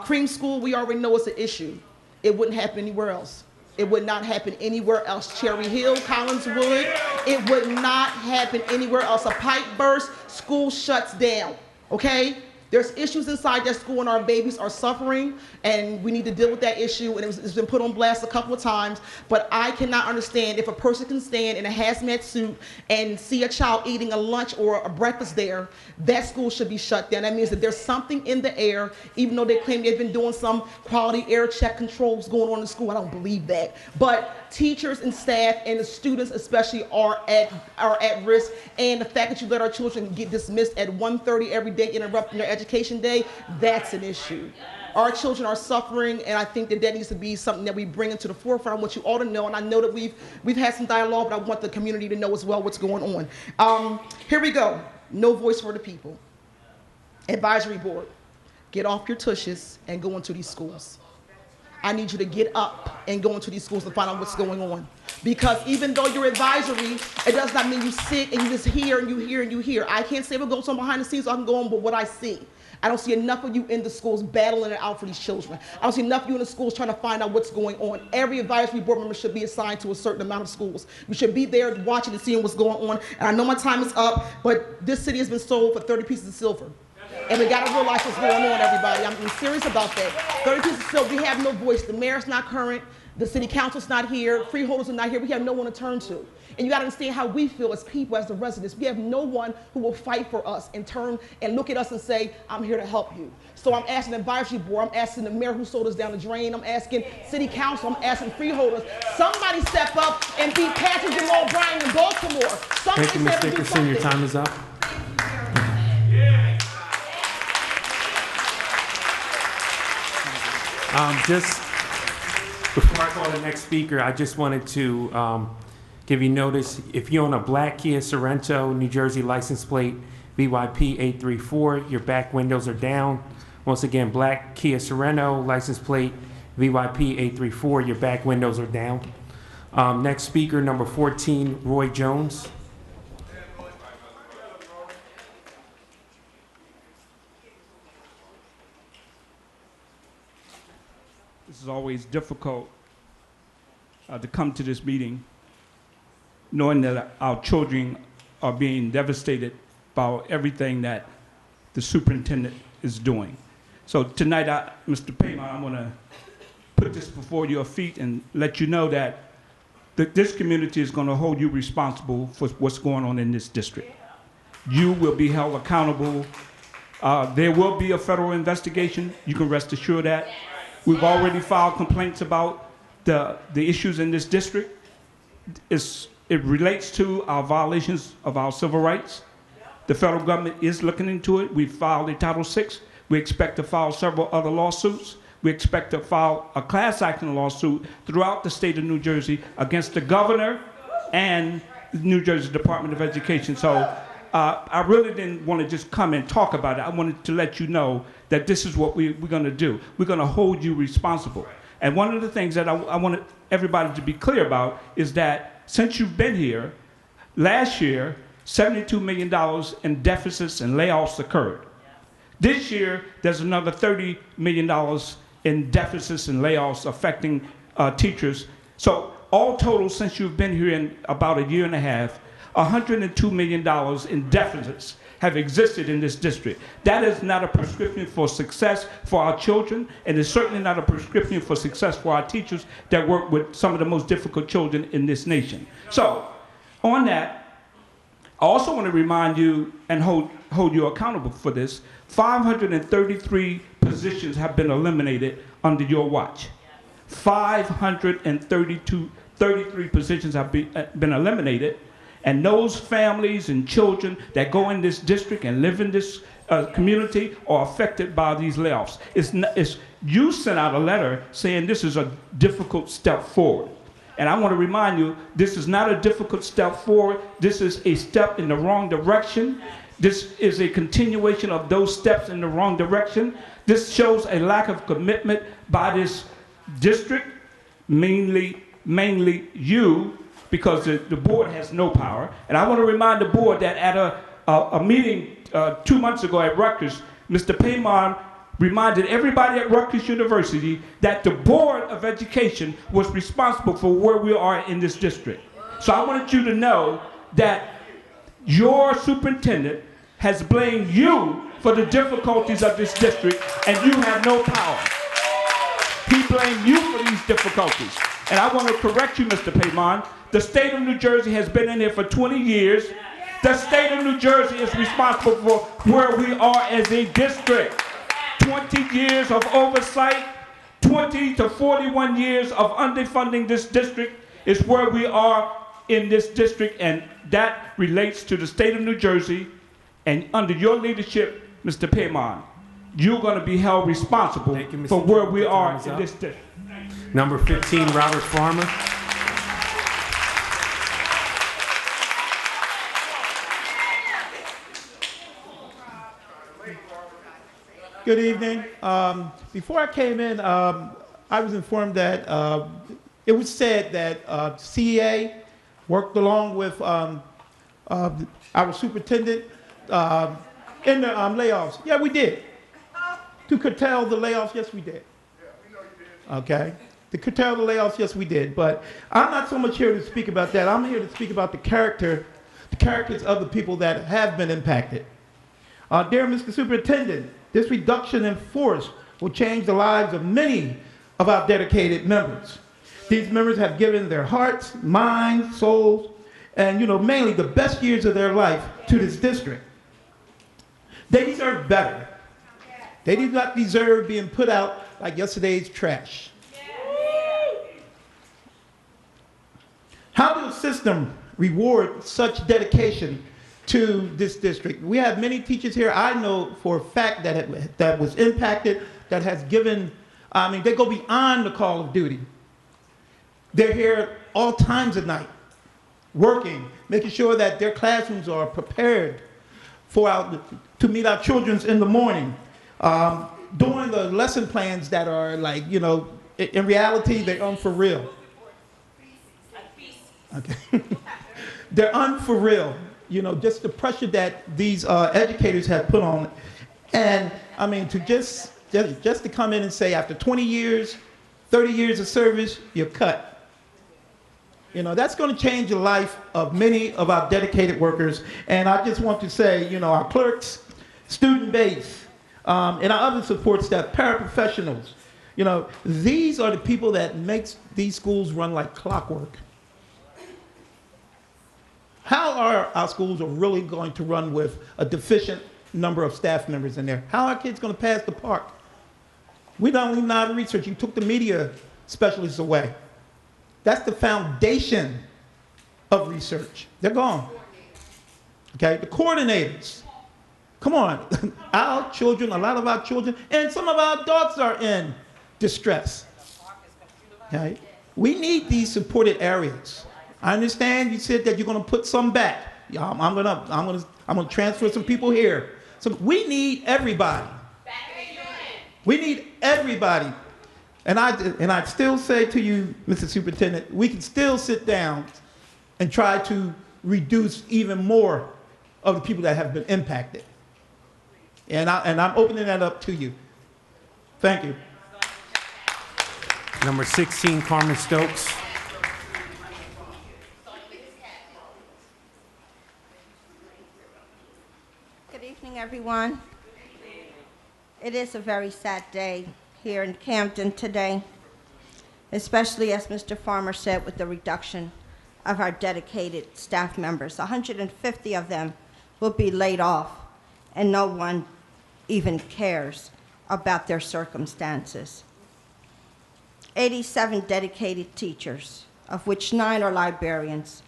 Cream School, we already know it's an issue. It wouldn't happen anywhere else. It would not happen anywhere else. Cherry Hill, Collinswood, it would not happen anywhere else. A pipe burst, school shuts down, okay? There's issues inside that school and our babies are suffering and we need to deal with that issue and it's been put on blast a couple of times, but I cannot understand if a person can stand in a hazmat suit and see a child eating a lunch or a breakfast there, that school should be shut down. That means that there's something in the air, even though they claim they've been doing some quality air check controls going on in the school. I don't believe that. But teachers and staff and the students especially are at risk. And the fact that you let our children get dismissed at 1:30 every day, interrupting their education day, that's an issue. Our children are suffering, and I think that needs to be something that we bring into the forefront. I want you all to know, and I know that we've had some dialogue, but I want the community to know as well what's going on. Here we go. No voice for the people. Advisory board, get off your tushes and go into these schools. I need you to get up and go into these schools and find out what's going on. Because even though you're advisory, it does not mean you sit and you just hear and you hear and you hear. I can't say what goes on behind the scenes, so I can go on with what I see. I don't see enough of you in the schools battling it out for these children. I don't see enough of you in the schools trying to find out what's going on. Every advisory board member should be assigned to a certain amount of schools. We should be there watching and seeing what's going on. And I know my time is up, but this city has been sold for 30 pieces of silver. And we got to realize what's going on, everybody. I'm serious about that. 30 pieces of silver, we have no voice. The mayor's not current. The city council's not here. Freeholders are not here. We have no one to turn to. And you got to understand how we feel as people, as the residents. We have no one who will fight for us and turn and look at us and say, I'm here to help you. So I'm asking the advisory board, I'm asking the mayor who sold us down the drain, I'm asking city council, I'm asking freeholders. Somebody step up and beat Patrick Jamal Bryan in Baltimore. Somebody Thank you, Ms. Dickinson. Your time is up. Just before I call the next speaker, I just wanted to give you notice. If you own a black Kia Sorento, New Jersey license plate VYP 834, your back windows are down. Once again, black Kia Sorento, license plate VYP 834, your back windows are down. Next speaker, number 14, Roy Jones. This is always difficult to come to this meeting knowing that our children are being devastated by everything that the superintendent is doing. So tonight, Mr. Payman, I'm going to put this before your feet and let you know that this community is going to hold you responsible for what's going on in this district. You will be held accountable. There will be a federal investigation. You can rest assured that. We've already filed complaints about the issues in this district. It relates to our violations of our civil rights. The federal government is looking into it. We filed a Title VI. We expect to file several other lawsuits. We expect to file a class action lawsuit throughout the state of New Jersey against the governor and the New Jersey Department of Education. So I really didn't want to just come and talk about it. I wanted to let you know that this is what we're going to do. We're going to hold you responsible. And one of the things that I wanted everybody to be clear about is that since you've been here, last year, $72 million in deficits and layoffs occurred. This year, there's another $30 million in deficits and layoffs affecting teachers. So all total, since you've been here in about a year and a half, $102 million in deficits have existed in this district. That is not a prescription for success for our children, and it's certainly not a prescription for success for our teachers that work with some of the most difficult children in this nation. So, on that, I also want to remind you and hold you accountable for this. 533 positions have been eliminated under your watch. 533 positions have been eliminated. And those families and children that go in this district and live in this community are affected by these layoffs. You sent out a letter saying this is a difficult step forward. And I want to remind you, this is not a difficult step forward. This is a step in the wrong direction. This is a continuation of those steps in the wrong direction. This shows a lack of commitment by this district, mainly you, because the board has no power. And I want to remind the board that at a meeting 2 months ago at Rutgers, Mr. Payman reminded everybody at Rutgers University that the Board of Education was responsible for where we are in this district. So I wanted you to know that your superintendent has blamed you for the difficulties of this district, and you have no power. He blamed you for these difficulties. And I want to correct you, Mr. Payman. The state of New Jersey has been in here for 20 years. The state of New Jersey is responsible for where we are as a district. 20 years of oversight, 20 to 41 years of underfunding this district It's where we are in this district, and that relates to the state of New Jersey. And under your leadership, Mr. Paymon, you're going to be held responsible for where we are in this district. Number 15, Robert Farmer. Good evening. Before I came in, I was informed that it was said that CEA worked along with our superintendent in the layoffs. Yeah, we did. To curtail the layoffs, yes, we did. Okay. To curtail the layoffs, yes, we did. But I'm not so much here to speak about that. I'm here to speak about the characters of the people that have been impacted. Dear Mr. Superintendent, this reduction in force will change the lives of many of our dedicated members. These members have given their hearts, minds, souls, and mainly the best years of their life to this district. They deserve better. They do not deserve being put out like yesterday's trash. How does the system reward such dedication to this district? We have many teachers here I know for a fact that was impacted, that has given, they go beyond the call of duty. They're here all times of night, working, making sure that their classrooms are prepared to meet our children in the morning, doing the lesson plans that are like, in reality, they're for real. Okay. They're for real. Just the pressure that these educators have put on. And to just to come in and say after 20 years, 30 years of service, you're cut. That's going to change the life of many of our dedicated workers. And I just want to say, our clerks, student base, and our other support staff, paraprofessionals, these are the people that makes these schools run like clockwork. How are our schools really going to run with a deficient number of staff members in there? How are kids going to pass the park? We don't even know how to research. You took the media specialists away. That's the foundation of research. They're gone. Okay, the coordinators. Come on, our children, a lot of our children, and some of our adults are in distress. Okay, we need these supported areas. I understand you said that you're going to put some back. I'm going to transfer some people here. So we need everybody. We need everybody. And I still say to you, Mr. Superintendent, we can still sit down and try to reduce even more of the people that have been impacted. And I'm opening that up to you. Thank you. Number 16, Carmen Stokes. Good evening, everyone. It is a very sad day here in Camden today, especially as Mr. Farmer said, with the reduction of our dedicated staff members. 150 of them will be laid off, and no one even cares about their circumstances. 87 dedicated teachers, of which 9 are librarians.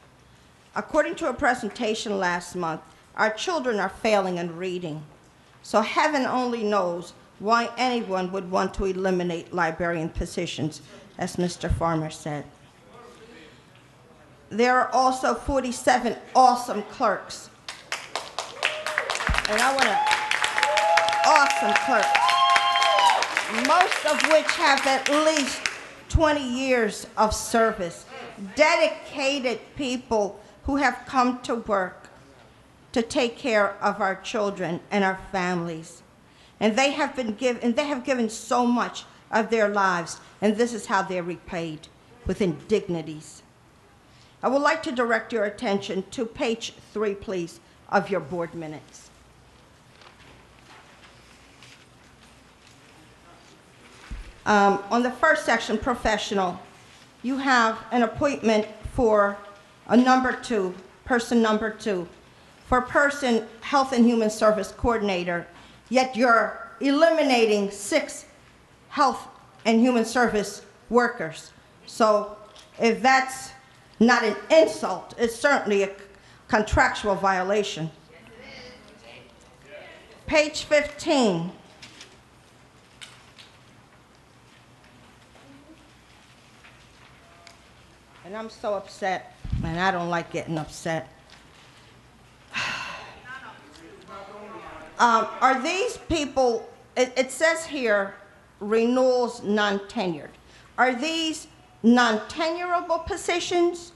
According to a presentation last month, our children are failing in reading, so heaven only knows why anyone would want to eliminate librarian positions, as Mr. Farmer said. There are also 47 awesome clerks. And I want to, awesome clerks, most of which have at least 20 years of service, dedicated people who have come to work to take care of our children and our families. And they have given so much of their lives, and this is how they're repaid, with indignities. I would like to direct your attention to page 3, please, of your board minutes. On the first section, professional, you have an appointment for a person number 2, for person health and human service coordinator, yet you're eliminating 6 health and human service workers. So if that's not an insult. It's certainly a contractual violation. Page 15. And I'm so upset, and I don't like getting upset. Are these people, it says here, renewals non-tenured. Are these non-tenurable positions,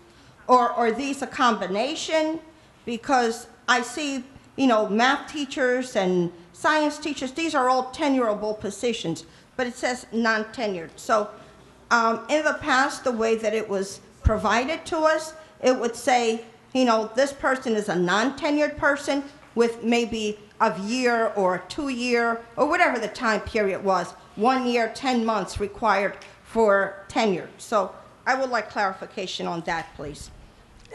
or are these a combination? Because I see, you know, math teachers and science teachers, these are all tenurable positions, but it says non-tenured. So in the past, the way that it was provided to us, it would say, you know, this person is a non-tenured person with maybe a year or a 2 year or whatever the time period was, 1 year, 10 months required for tenure. So I would like clarification on that, please.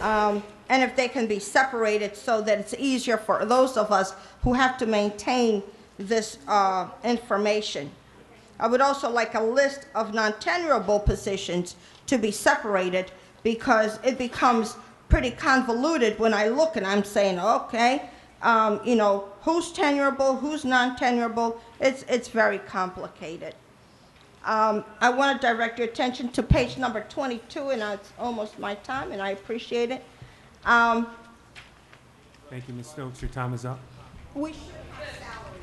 And if they can be separated so that it's easier for those of us who have to maintain this information. I would also like a list of non-tenurable positions to be separated, because it becomes pretty convoluted when I look and I'm saying, okay, you know, who's tenurable, who's non-tenurable. It's very complicated. I want to direct your attention to page number 22, and it's almost my time, and I appreciate it. Thank you, Ms. Stokes. Your time is up. We should have salaries.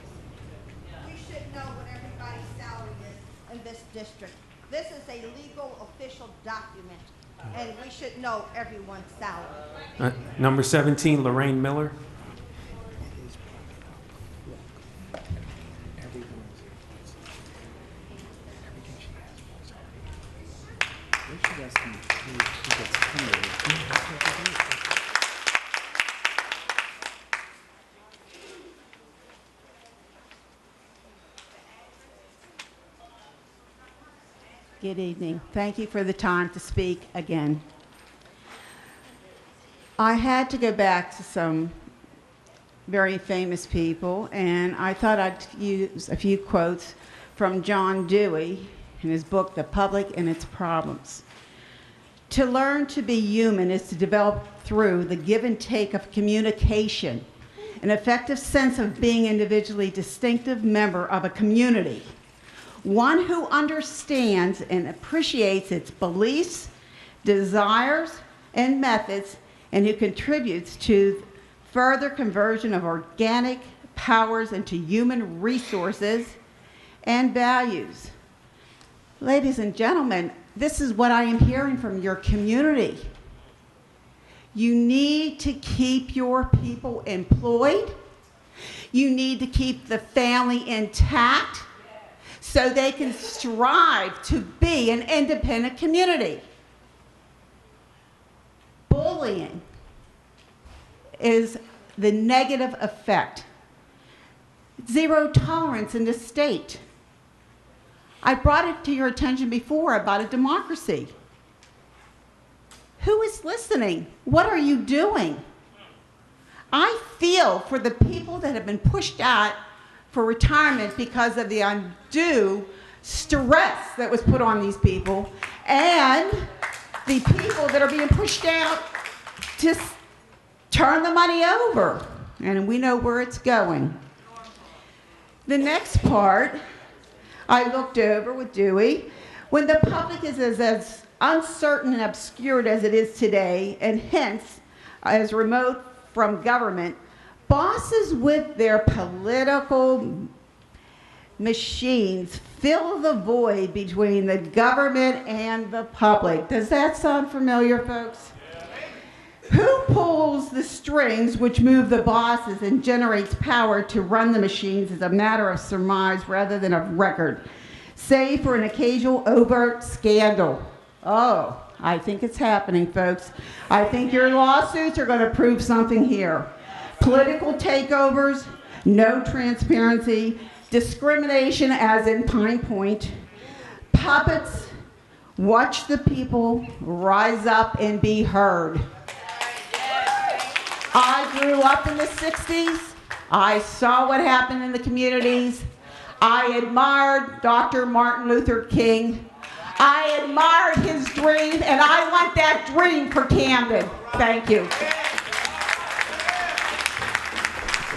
We should know what everybody's salary is in this district. This is a legal official document, and we should know everyone's salary. Number 17, Lorraine Miller. Good evening. Thank you for the time to speak again. I had to go back to some very famous people, and I thought I'd use a few quotes from John Dewey in his book, The Public and Its Problems. To learn to be human is to develop through the give and take of communication, an effective sense of being individually distinctive member of a community. One who understands and appreciates its beliefs, desires, and methods, and who contributes to further conversion of organic powers into human resources and values. Ladies and gentlemen, this is what I am hearing from your community. You need to keep your people employed. You need to keep the family intact, so they can strive to be an independent community. Bullying is the negative effect. Zero tolerance in this state. I brought it to your attention before about a democracy. Who is listening? What are you doing? I feel for the people that have been pushed out for retirement because of the undue stress that was put on these people, and the people that are being pushed out to turn the money over. And we know where it's going. The next part I looked over with Dewey. When the public is as uncertain and obscured as it is today, and hence as remote from government, bosses with their political machines fill the void between the government and the public. Does that sound familiar, folks? Who pulls the strings which move the bosses and generates power to run the machines is a matter of surmise rather than of record, save for an occasional overt scandal. Oh, I think it's happening, folks. I think your lawsuits are going to prove something here. Political takeovers, no transparency, discrimination as in Pine Point, puppets, watch the people rise up and be heard. I grew up in the 60s. I saw what happened in the communities. I admired Dr. Martin Luther King. I admired his dream, and I want that dream for Camden. Thank you.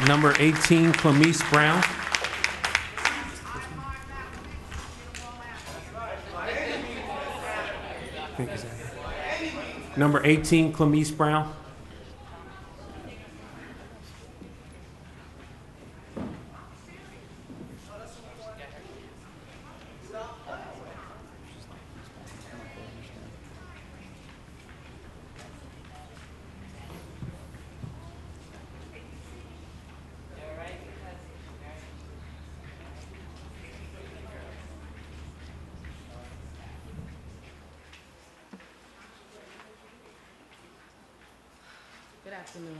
Number 18, Clemise Brown. Number 18, Clemise Brown. Good afternoon.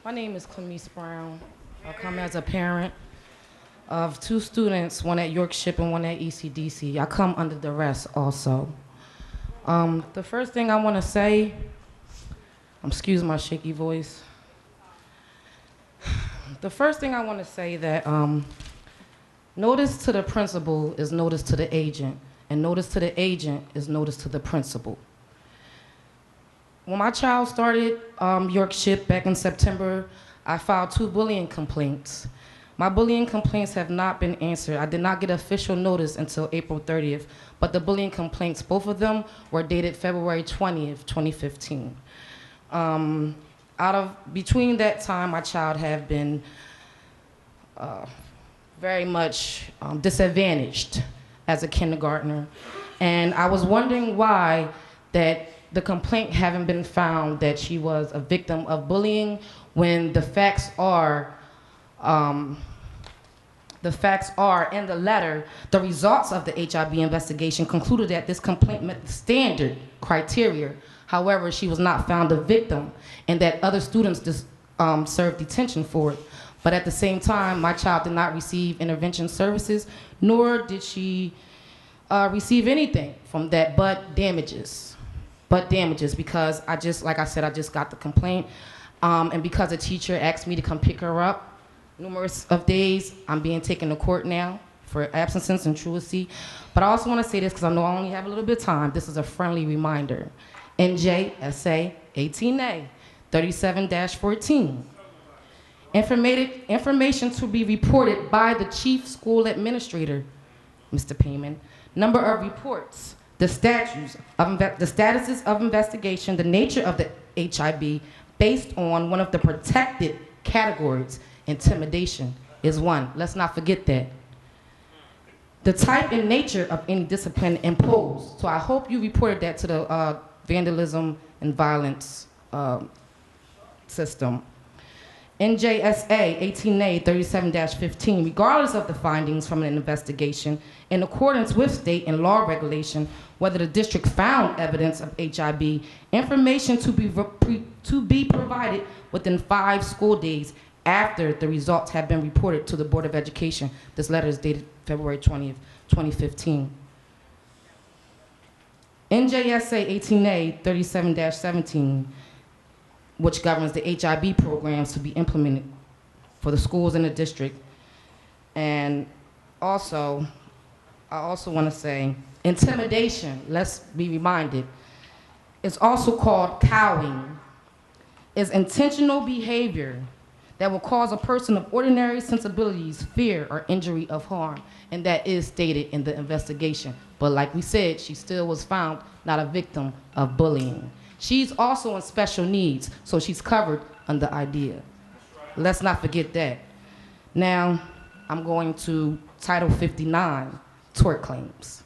My name is Clemise Brown. I come as a parent of 2 students, one at York Ship and one at ECDC. I come under duress also. The first thing I want to say, excuse my shaky voice. The first thing I want to say that notice to the principal is notice to the agent, and notice to the agent is notice to the principal. When my child started York Ship back in September, I filed 2 bullying complaints. My bullying complaints have not been answered. I did not get official notice until April 30th, but the bullying complaints, both of them were dated February 20th, 2015. Between that time, my child have been very much disadvantaged as a kindergartner. And I was wondering why that the complaint haven't been found that she was a victim of bullying when the facts are in the letter, the results of the HIB investigation concluded that this complaint met the standard criteria. However, she was not found a victim and that other students served detention for it. But at the same time, my child did not receive intervention services, nor did she receive anything from that but damages. Because like I said, I just got the complaint. And because a teacher asked me to come pick her up numerous of days, I'm being taken to court now for absences and truancy. But I also want to say this because I know I only have a little bit of time. This is a friendly reminder. NJSA 18A 37-14. Information to be reported by the chief school administrator, Mr. Payman. Number of reports. The statuses of investigation, the nature of the HIB, based on one of the protected categories, intimidation is one. Let's not forget that. The type and nature of any discipline imposed. So I hope you reported that to the vandalism and violence system. NJSA 18A 37-15, regardless of the findings from an investigation, in accordance with state and law regulation, whether the district found evidence of HIB, information to be provided within 5 school days after the results have been reported to the Board of Education. This letter is dated February 20th, 2015. NJSA 18A 37-17, which governs the HIB programs to be implemented for the schools in the district. And also, I also want to say, intimidation, let's be reminded, is also called cowing, is intentional behavior that will cause a person of ordinary sensibilities fear or injury of harm. And that is stated in the investigation. But like we said, she still was found not a victim of bullying. She's also in special needs, so she's covered under IDEA. Let's not forget that. Now, I'm going to Title 59, tort claims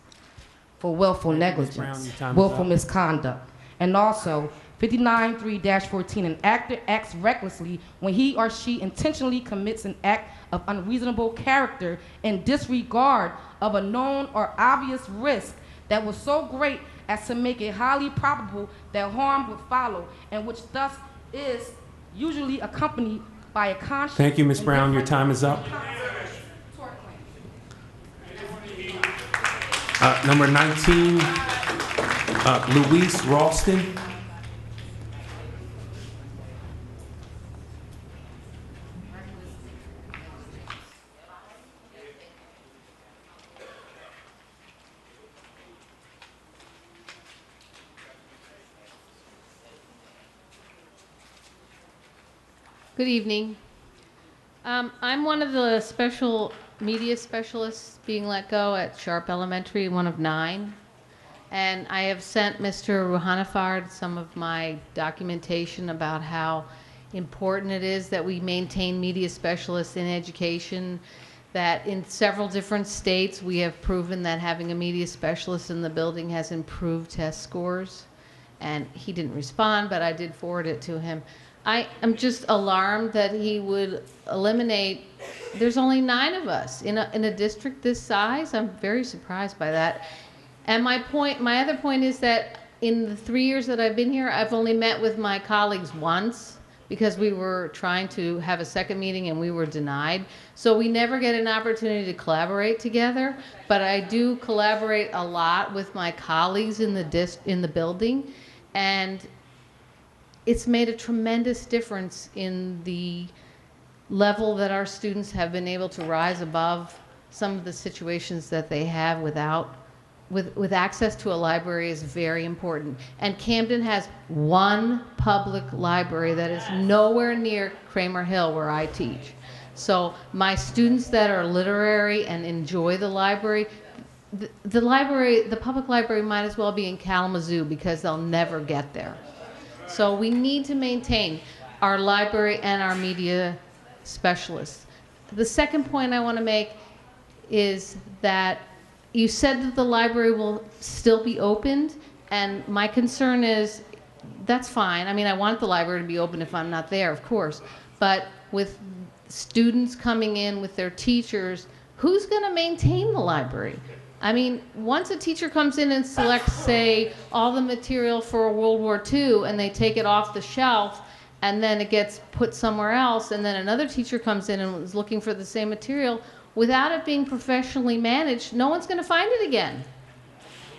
for willful negligence, willful misconduct, and also 59.3-14, an actor acts recklessly when he or she intentionally commits an act of unreasonable character in disregard of a known or obvious risk that was so great as to make it highly probable that harm would follow, and which thus is usually accompanied by a conscious... Thank you, Ms. Brown. Your time is up. Number 19, Louise Ralston. Good evening. I'm one of the special media specialists being let go at Sharp Elementary, one of 9. And I have sent Mr. Ruhanafard some of my documentation about how important it is that we maintain media specialists in education, that in several different states we have proven that having a media specialist in the building has improved test scores. And he didn't respond, but I did forward it to him. I am just alarmed that he would eliminate, there's only 9 of us in a district this size. I'm very surprised by that. And my other point is that in the 3 years that I've been here, I've only met with my colleagues once because we were trying to have a second meeting and we were denied. So we never get an opportunity to collaborate together, but I do collaborate a lot with my colleagues in the building, and it's made a tremendous difference in the level that our students have been able to rise above some of the situations that they have with access to a library is very important. And Camden has one public library that is nowhere near Kramer Hill where I teach. So my students that are literary and enjoy the library, the public library might as well be in Kalamazoo because they'll never get there. So we need to maintain our library and our media specialists. The second point I want to make is that you said that the library will still be opened, and my concern is that's fine. I mean, I want the library to be open if I'm not there, of course, but with students coming in with their teachers, who's going to maintain the library? I mean, once a teacher comes in and selects, say, all the material for World War II and they take it off the shelf and then it gets put somewhere else, and then another teacher comes in and is looking for the same material, without it being professionally managed, no one's going to find it again.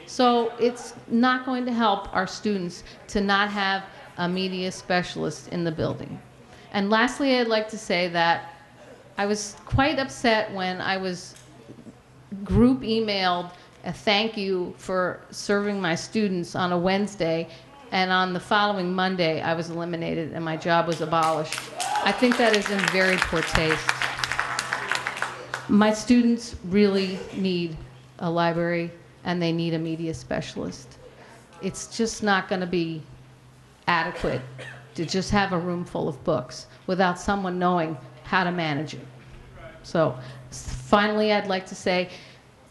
So it's not going to help our students to not have a media specialist in the building. And lastly, I'd like to say that I was quite upset when I was group emailed a thank you for serving my students on a Wednesday, and on the following Monday I was eliminated and my job was abolished. I think that is in very poor taste. My students really need a library and they need a media specialist. It's just not going to be adequate to just have a room full of books without someone knowing how to manage it. So finally, I'd like to say,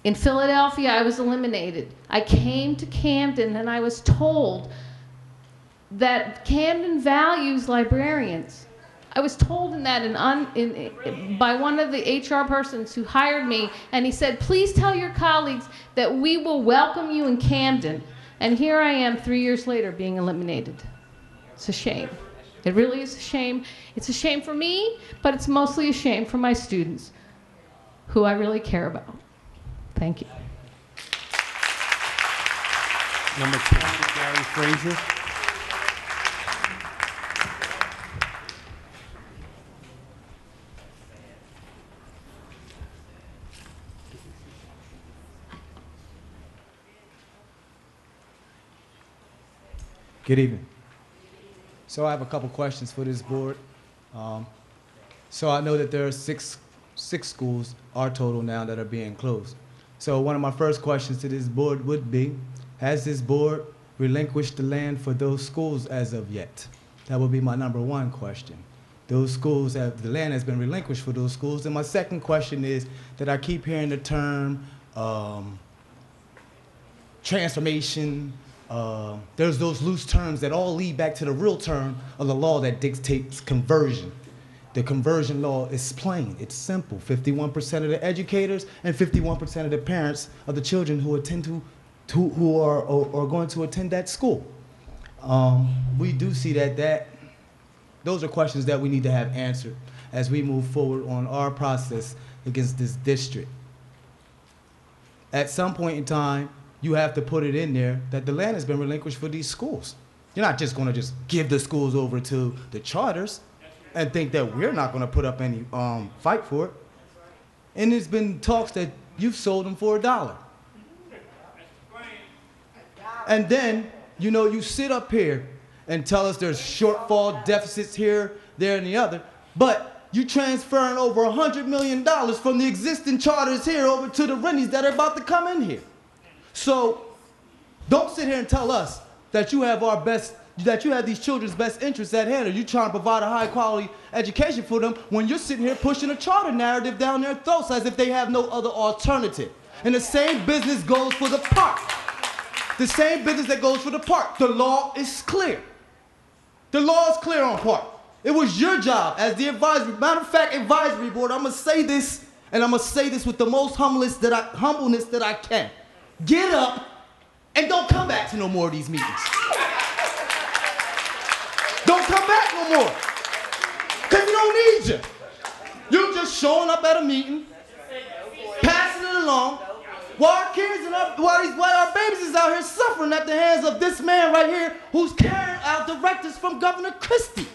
in Philadelphia, I was eliminated. I came to Camden and I was told that Camden values librarians. I was told by one of the HR persons who hired me, and he said, please tell your colleagues that we will welcome you in Camden. And here I am 3 years later being eliminated. It's a shame. It really is a shame. It's a shame for me, but it's mostly a shame for my students, who I really care about. Thank you. Number 20, Gary Frazier. Good evening. So I have a couple questions for this board. So I know that there are six schools, our total now, that are being closed. So one of my first questions to this board would be, has this board relinquished the land for those schools as of yet? That would be my number one question. Those schools, the land has been relinquished for those schools. And my second question is that I keep hearing the term transformation. There's those loose terms that all lead back to the real term of the law that dictates conversion. The conversion law is plain, it's simple. 51% of the educators and 51% of the parents of the children who who are going to attend that school. We do see that those are questions that we need to have answered as we move forward on our process against this district. At some point in time, you have to put it in there that the land has been relinquished for these schools. You're not just going to just give the schools over to the charters and think that we're not going to put up any fight for it. And there's been talks that you've sold them for $1. And then, you sit up here and tell us there's shortfall deficits here, there, and the other, But you transferring over $100 million from the existing charters here over to the renties that are about to come in here. So don't sit here and tell us that you have these children's best interests at hand, or you trying to provide a high quality education for them when you're sitting here pushing a charter narrative down their throats as if they have no other alternative. And the same business goes for the park. The same business that goes for the park. The law is clear. The law is clear on park. It was your job as the advisory board. I'm gonna say this, and I'm gonna say this with the most humbleness that I can. Get up and don't come back to no more of these meetings. Don't come back no more. Because we don't need you. You're just showing up at a meeting, passing it along, while our kids and while our babies is out here suffering at the hands of this man right here who's carrying out directives from Governor Christie.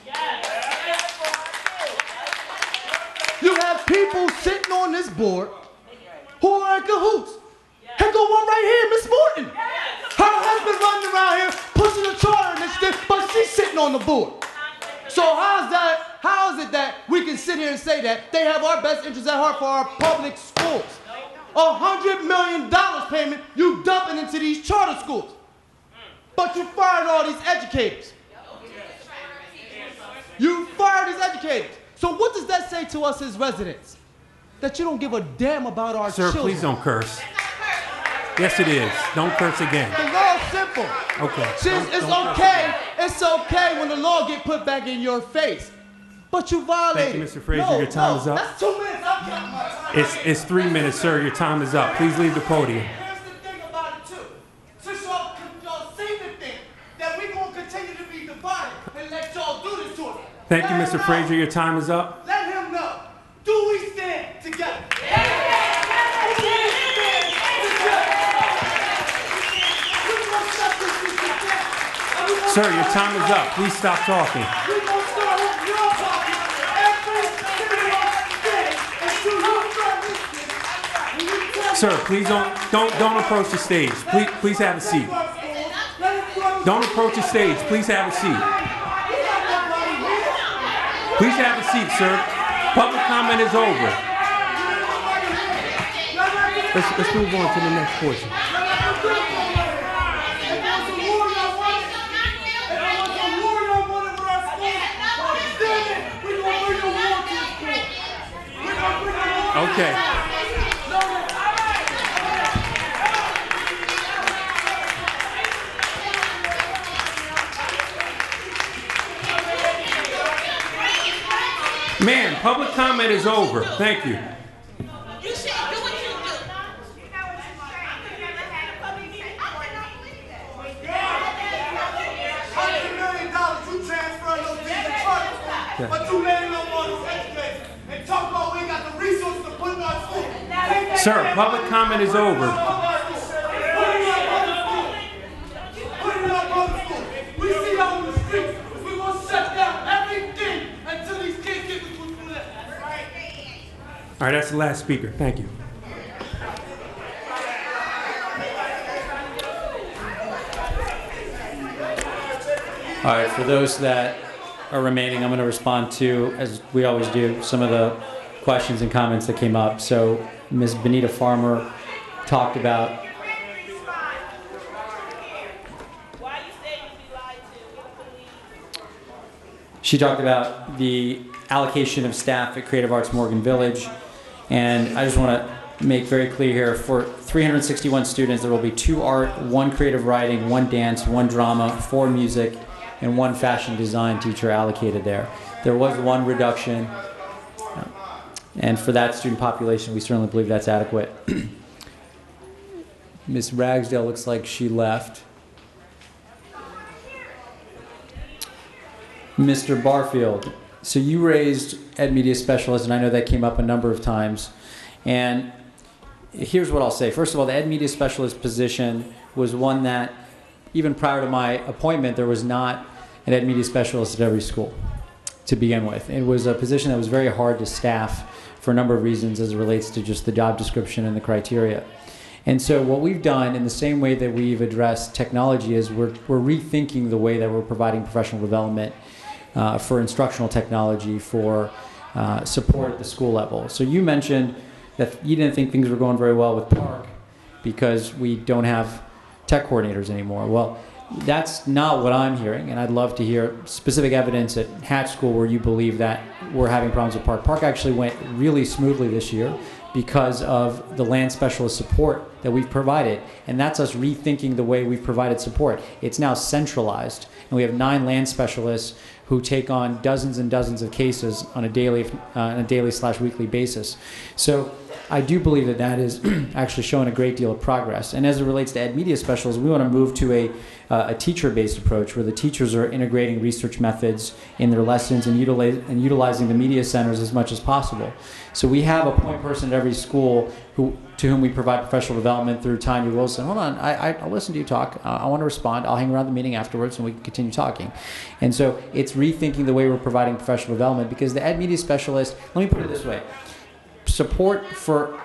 You have people sitting on this board who are in cahoots. Heck, go one right here, Miss Morton. Her husband running around here pushing a charter initiative, but she's sitting on the board. So how is it that we can sit here and say that they have our best interests at heart for our public schools? $100 million payment you dumping into these charter schools. But you fired all these educators. You fired these educators. So what does that say to us as residents? That you don't give a damn about our children. Sir, please don't curse. Yes, it is. Don't curse again. The law is simple. Okay. It's okay when the law get put back in your face. But you violated. Thank you, Mr. Frazier. Your time is up. That's 2 minutes. I'm counting my time. It's 3 minutes, sir. Your time is up. Please leave the podium. Here's the thing about it, too. Since y'all seem to think that we're going to continue to be divided and let y'all do this to us. Thank you, Mr. Frazier. Your time is up. Let him know. Do we stand together? Sir, your time is up. Please stop talking. Sir, please don't approach the stage. Please have a seat. Don't approach the stage. Please have a seat. Please have a seat, sir. Public comment is over. Let's move on to the next portion. Okay. Man, public comment is over. Thank you. But you letting them on those educators and talk about we ain't got the resources to put in our school. Sir, public comment is over. We see y'all in the streets. We're going to shut down everything until these kids get the food from that. All right, that's the last speaker. Thank you. All right, for those that are remaining, I'm going to respond to, as we always do, some of the questions and comments that came up. So Ms. Benita Farmer talked about the allocation of staff at Creative Arts Morgan Village. And I just want to make very clear here, for 361 students, there will be 2 art, 1 creative writing, 1 dance, 1 drama, 4 music, and 1 fashion design teacher allocated there. There was 1 reduction, and for that student population, we certainly believe that's adequate. Ms. Ragsdale looks like she left. Mr. Barfield, so you raised Ed Media Specialist, and I know that came up a number of times. And here's what I'll say. First of all, the Ed Media Specialist position was one that, even prior to my appointment, there was not an Ed Media Specialist at every school to begin with. It was a position that was very hard to staff for a number of reasons as it relates to just the job description and the criteria. And so what we've done, in the same way that we've addressed technology, is we're rethinking the way that we're providing professional development for instructional technology, for support at the school level. So you mentioned that you didn't think things were going very well with Park because we don't have tech coordinators anymore. Well, that's not what I'm hearing, and I'd love to hear specific evidence at Hatch School where you believe that we're having problems with Park. Park actually went really smoothly this year because of the land specialist support that we've provided, and that's us rethinking the way we've provided support. It's now centralized, and we have 9 land specialists who take on dozens and dozens of cases on a daily/weekly basis. So I do believe that that is actually showing a great deal of progress. And as it relates to ed media specialists, we want to move to a teacher-based approach where the teachers are integrating research methods in their lessons and utilizing the media centers as much as possible. So we have a point person at every school to whom we provide professional development through Tanya Wilson. Hold on, I'll listen to you talk. I want to respond. I'll hang around the meeting afterwards and we can continue talking. And so it's rethinking the way we're providing professional development, because the ed media specialist, let me put it this way, support for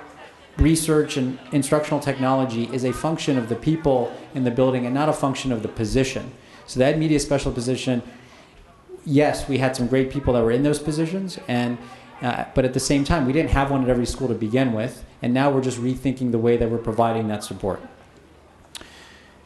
research and instructional technology is a function of the people in the building and not a function of the position. So the ed media specialist position, yes, we had some great people that were in those positions, and but at the same time, we didn't have one at every school to begin with, and now we're just rethinking the way that we're providing that support.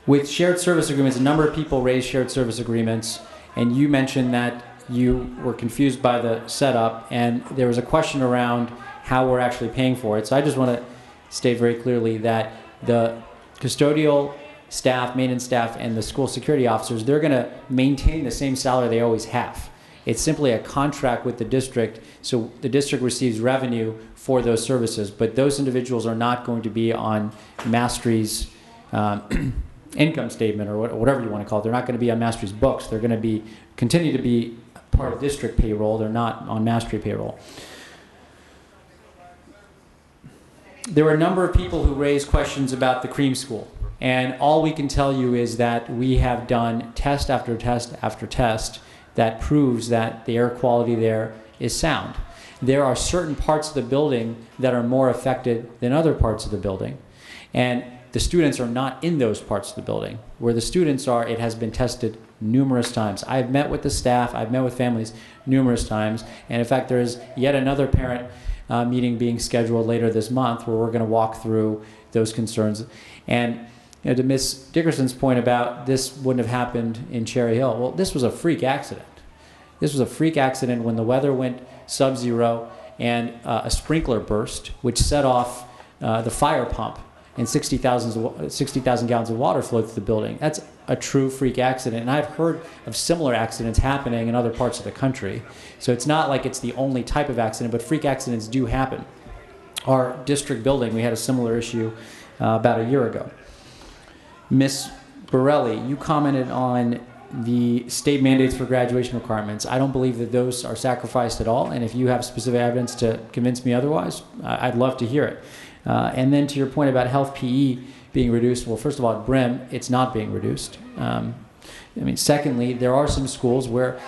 With shared service agreements, a number of people raised shared service agreements, and you mentioned that you were confused by the setup, and there was a question around how we're actually paying for it. So I just want to state very clearly that the custodial staff, maintenance staff, and the school security officers, they're going to maintain the same salary they always have. It's simply a contract with the district, so the district receives revenue for those services, but those individuals are not going to be on Mastery's income statement or whatever you want to call it. They're not going to be on Mastery's books. They're going to continue to be part of district payroll. They're not on Mastery payroll. There were a number of people who raised questions about the Cream School, and all we can tell you is that we have done test after test after test that proves that the air quality there is sound. There are certain parts of the building that are more affected than other parts of the building, and the students are not in those parts of the building. Where the students are, it has been tested numerous times. I've met with the staff, I've met with families numerous times, and in fact there is yet another parent meeting being scheduled later this month where we're going to walk through those concerns. And to Ms. Dickerson's point about this wouldn't have happened in Cherry Hill, well, this was a freak accident. This was a freak accident when the weather went sub-zero and a sprinkler burst, which set off the fire pump, and 60,000 gallons of water flowed through the building. That's a true freak accident, and I've heard of similar accidents happening in other parts of the country. So it's not like it's the only type of accident, but freak accidents do happen. Our district building, we had a similar issue about a year ago. Ms. Borelli, you commented on the state mandates for graduation requirements. I don't believe that those are sacrificed at all, and if you have specific evidence to convince me otherwise, I'd love to hear it. And then to your point about health PE being reduced, well, first of all, at Brim, it's not being reduced. Secondly, there are some schools where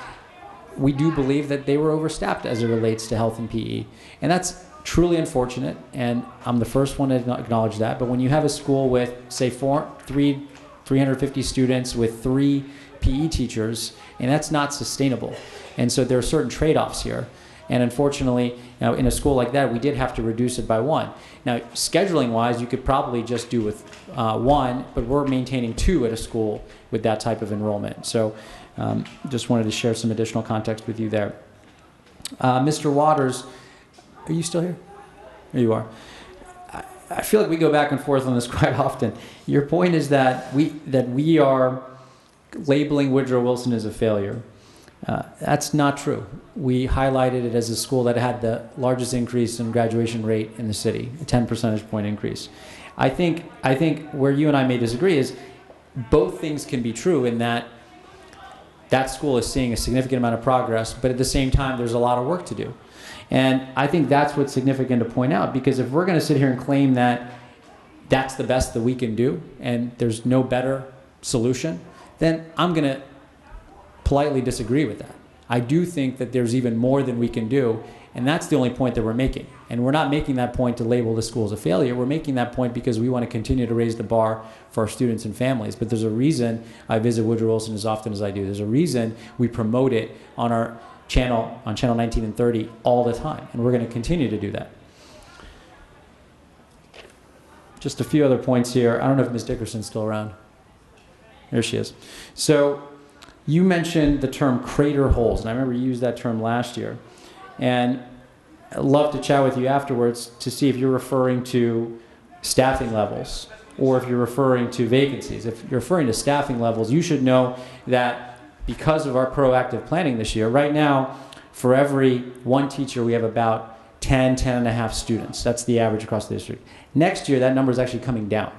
we do believe that they were overstaffed as it relates to health and PE. And that's truly unfortunate, and I'm the first one to acknowledge that. But when you have a school with, say, 350 students with 3 PE teachers, and that's not sustainable. And so there are certain trade-offs here. And unfortunately, in a school like that, we did have to reduce it by 1. Now, scheduling-wise, you could probably just do with 1, but we're maintaining 2 at a school with that type of enrollment. So just wanted to share some additional context with you there. Mr. Waters, are you still here? There you are. I feel like we go back and forth on this quite often. Your point is that we are labeling Woodrow Wilson as a failure. That's not true. We highlighted it as a school that had the largest increase in graduation rate in the city, a 10 percentage point increase. I think where you and I may disagree is both things can be true in that school is seeing a significant amount of progress, but at the same time, there's a lot of work to do. And I think that's what's significant to point out, because if we're going to sit here and claim that that's the best that we can do and there's no better solution, then I'm going to politely disagree with that. I do think that there's even more than we can do, and that's the only point that we're making. And we're not making that point to label the school as a failure. We're making that point because we want to continue to raise the bar for our students and families. But there's a reason I visit Woodrow Wilson as often as I do. There's a reason we promote it on our channel 19 and 30 all the time, and we're going to continue to do that. Just a few other points here. I don't know if Ms. Dickerson's still around. There she is. So you mentioned the term crater holes, and I remember you used that term last year. And I'd love to chat with you afterwards to see if you're referring to staffing levels or if you're referring to vacancies. If you're referring to staffing levels, you should know that because of our proactive planning this year, right now, for every one teacher, we have about 10 and a half students. That's the average across the district. Next year, that number is actually coming down.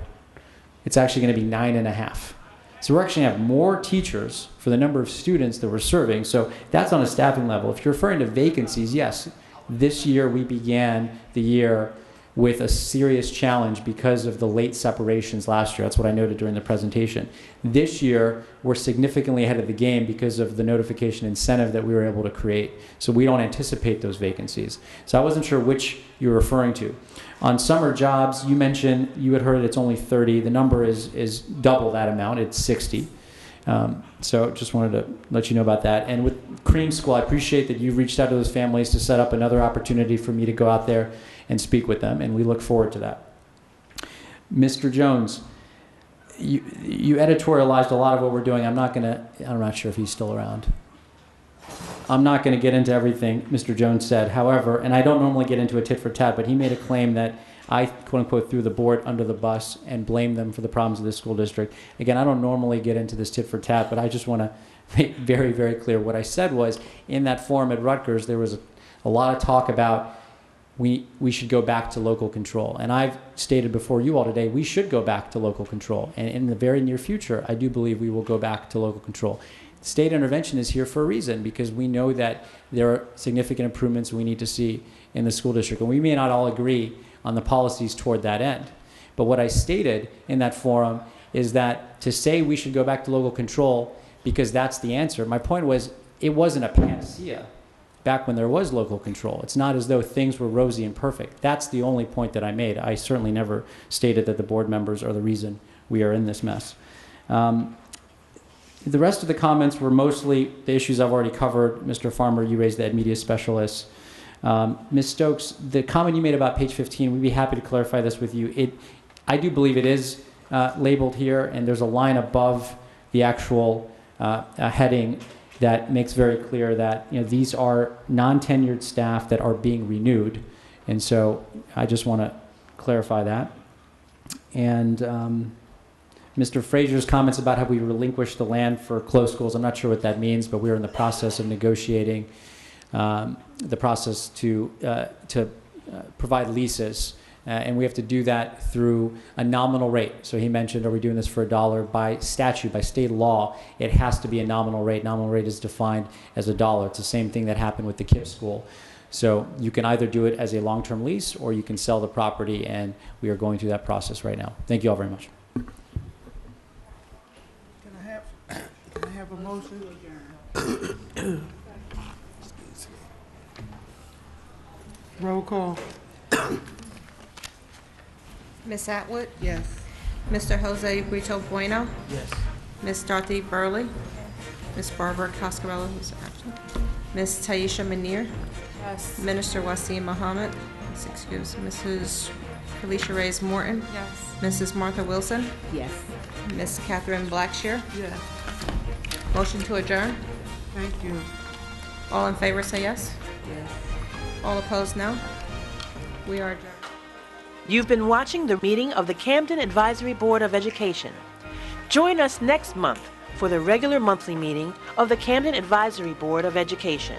It's actually going to be 9.5. So we're actually going to have more teachers for the number of students that we're serving. So that's on a staffing level. If you're referring to vacancies, yes, this year we began the year with a serious challenge because of the late separations last year. That's what I noted during the presentation. This year, we're significantly ahead of the game because of the notification incentive that we were able to create. So we don't anticipate those vacancies. So I wasn't sure which you were referring to. On summer jobs, you mentioned, you had heard it's only 30. The number is double that amount. It's 60. So just wanted to let you know about that. And with Cream School, I appreciate that you've reached out to those families to set up another opportunity for me to go out there and speak with them, and we look forward to that. Mr. Jones, you editorialized a lot of what we're doing. I'm not sure if he's still around. I'm not going to get into everything Mr. Jones said. However, and I don't normally get into a tit for tat, but he made a claim that I, quote unquote, threw the board under the bus and blamed them for the problems of this school district. Again, I don't normally get into this tit for tat, but I just want to make very, very clear. What I said was, in that forum at Rutgers, there was a lot of talk about we should go back to local control. And I've stated before you all today, we should go back to local control. And in the very near future, I do believe we will go back to local control. State intervention is here for a reason, because we know that there are significant improvements we need to see in the school district. And we may not all agree on the policies toward that end. But what I stated in that forum is that to say we should go back to local control because that's the answer, my point was it wasn't a panacea back when there was local control. It's not as though things were rosy and perfect. That's the only point that I made. I certainly never stated that the board members are the reason we are in this mess. The rest of the comments were mostly the issues I've already covered. Mr. Farmer, you raised the ed media specialists. Ms. Stokes, the comment you made about page 15, we'd be happy to clarify this with you. I do believe it is labeled here, and there's a line above the actual heading that makes very clear that these are non-tenured staff that are being renewed. And so I just want to clarify that. And Mr. Frazier's comments about how we relinquished the land for closed schools, I'm not sure what that means, but we're in the process of negotiating the process to provide leases. And we have to do that through a nominal rate. So he mentioned, are we doing this for $1? By statute, by state law, it has to be a nominal rate. Nominal rate is defined as $1. It's the same thing that happened with the KIPP school. So you can either do it as a long-term lease or you can sell the property, and we are going through that process right now. Thank you all very much. Can I have a motion? Roll call. Ms. Atwood? Yes. Mr. Jose Brito Bueno? Yes. Ms. Dorothy Burley? Ms. Barbara Coscarello, who's absent. Ms. Taisha Manir? Yes. Minister Wasim Muhammad? Mrs. Felicia Reyes Morton? Yes. Mrs. Martha Wilson? Yes. Ms. Catherine Blackshear? Yes. Motion to adjourn? Thank you. All in favor say yes. Yes. All opposed, no. We are adjourned. You've been watching the meeting of the Camden Advisory Board of Education. Join us next month for the regular monthly meeting of the Camden Advisory Board of Education.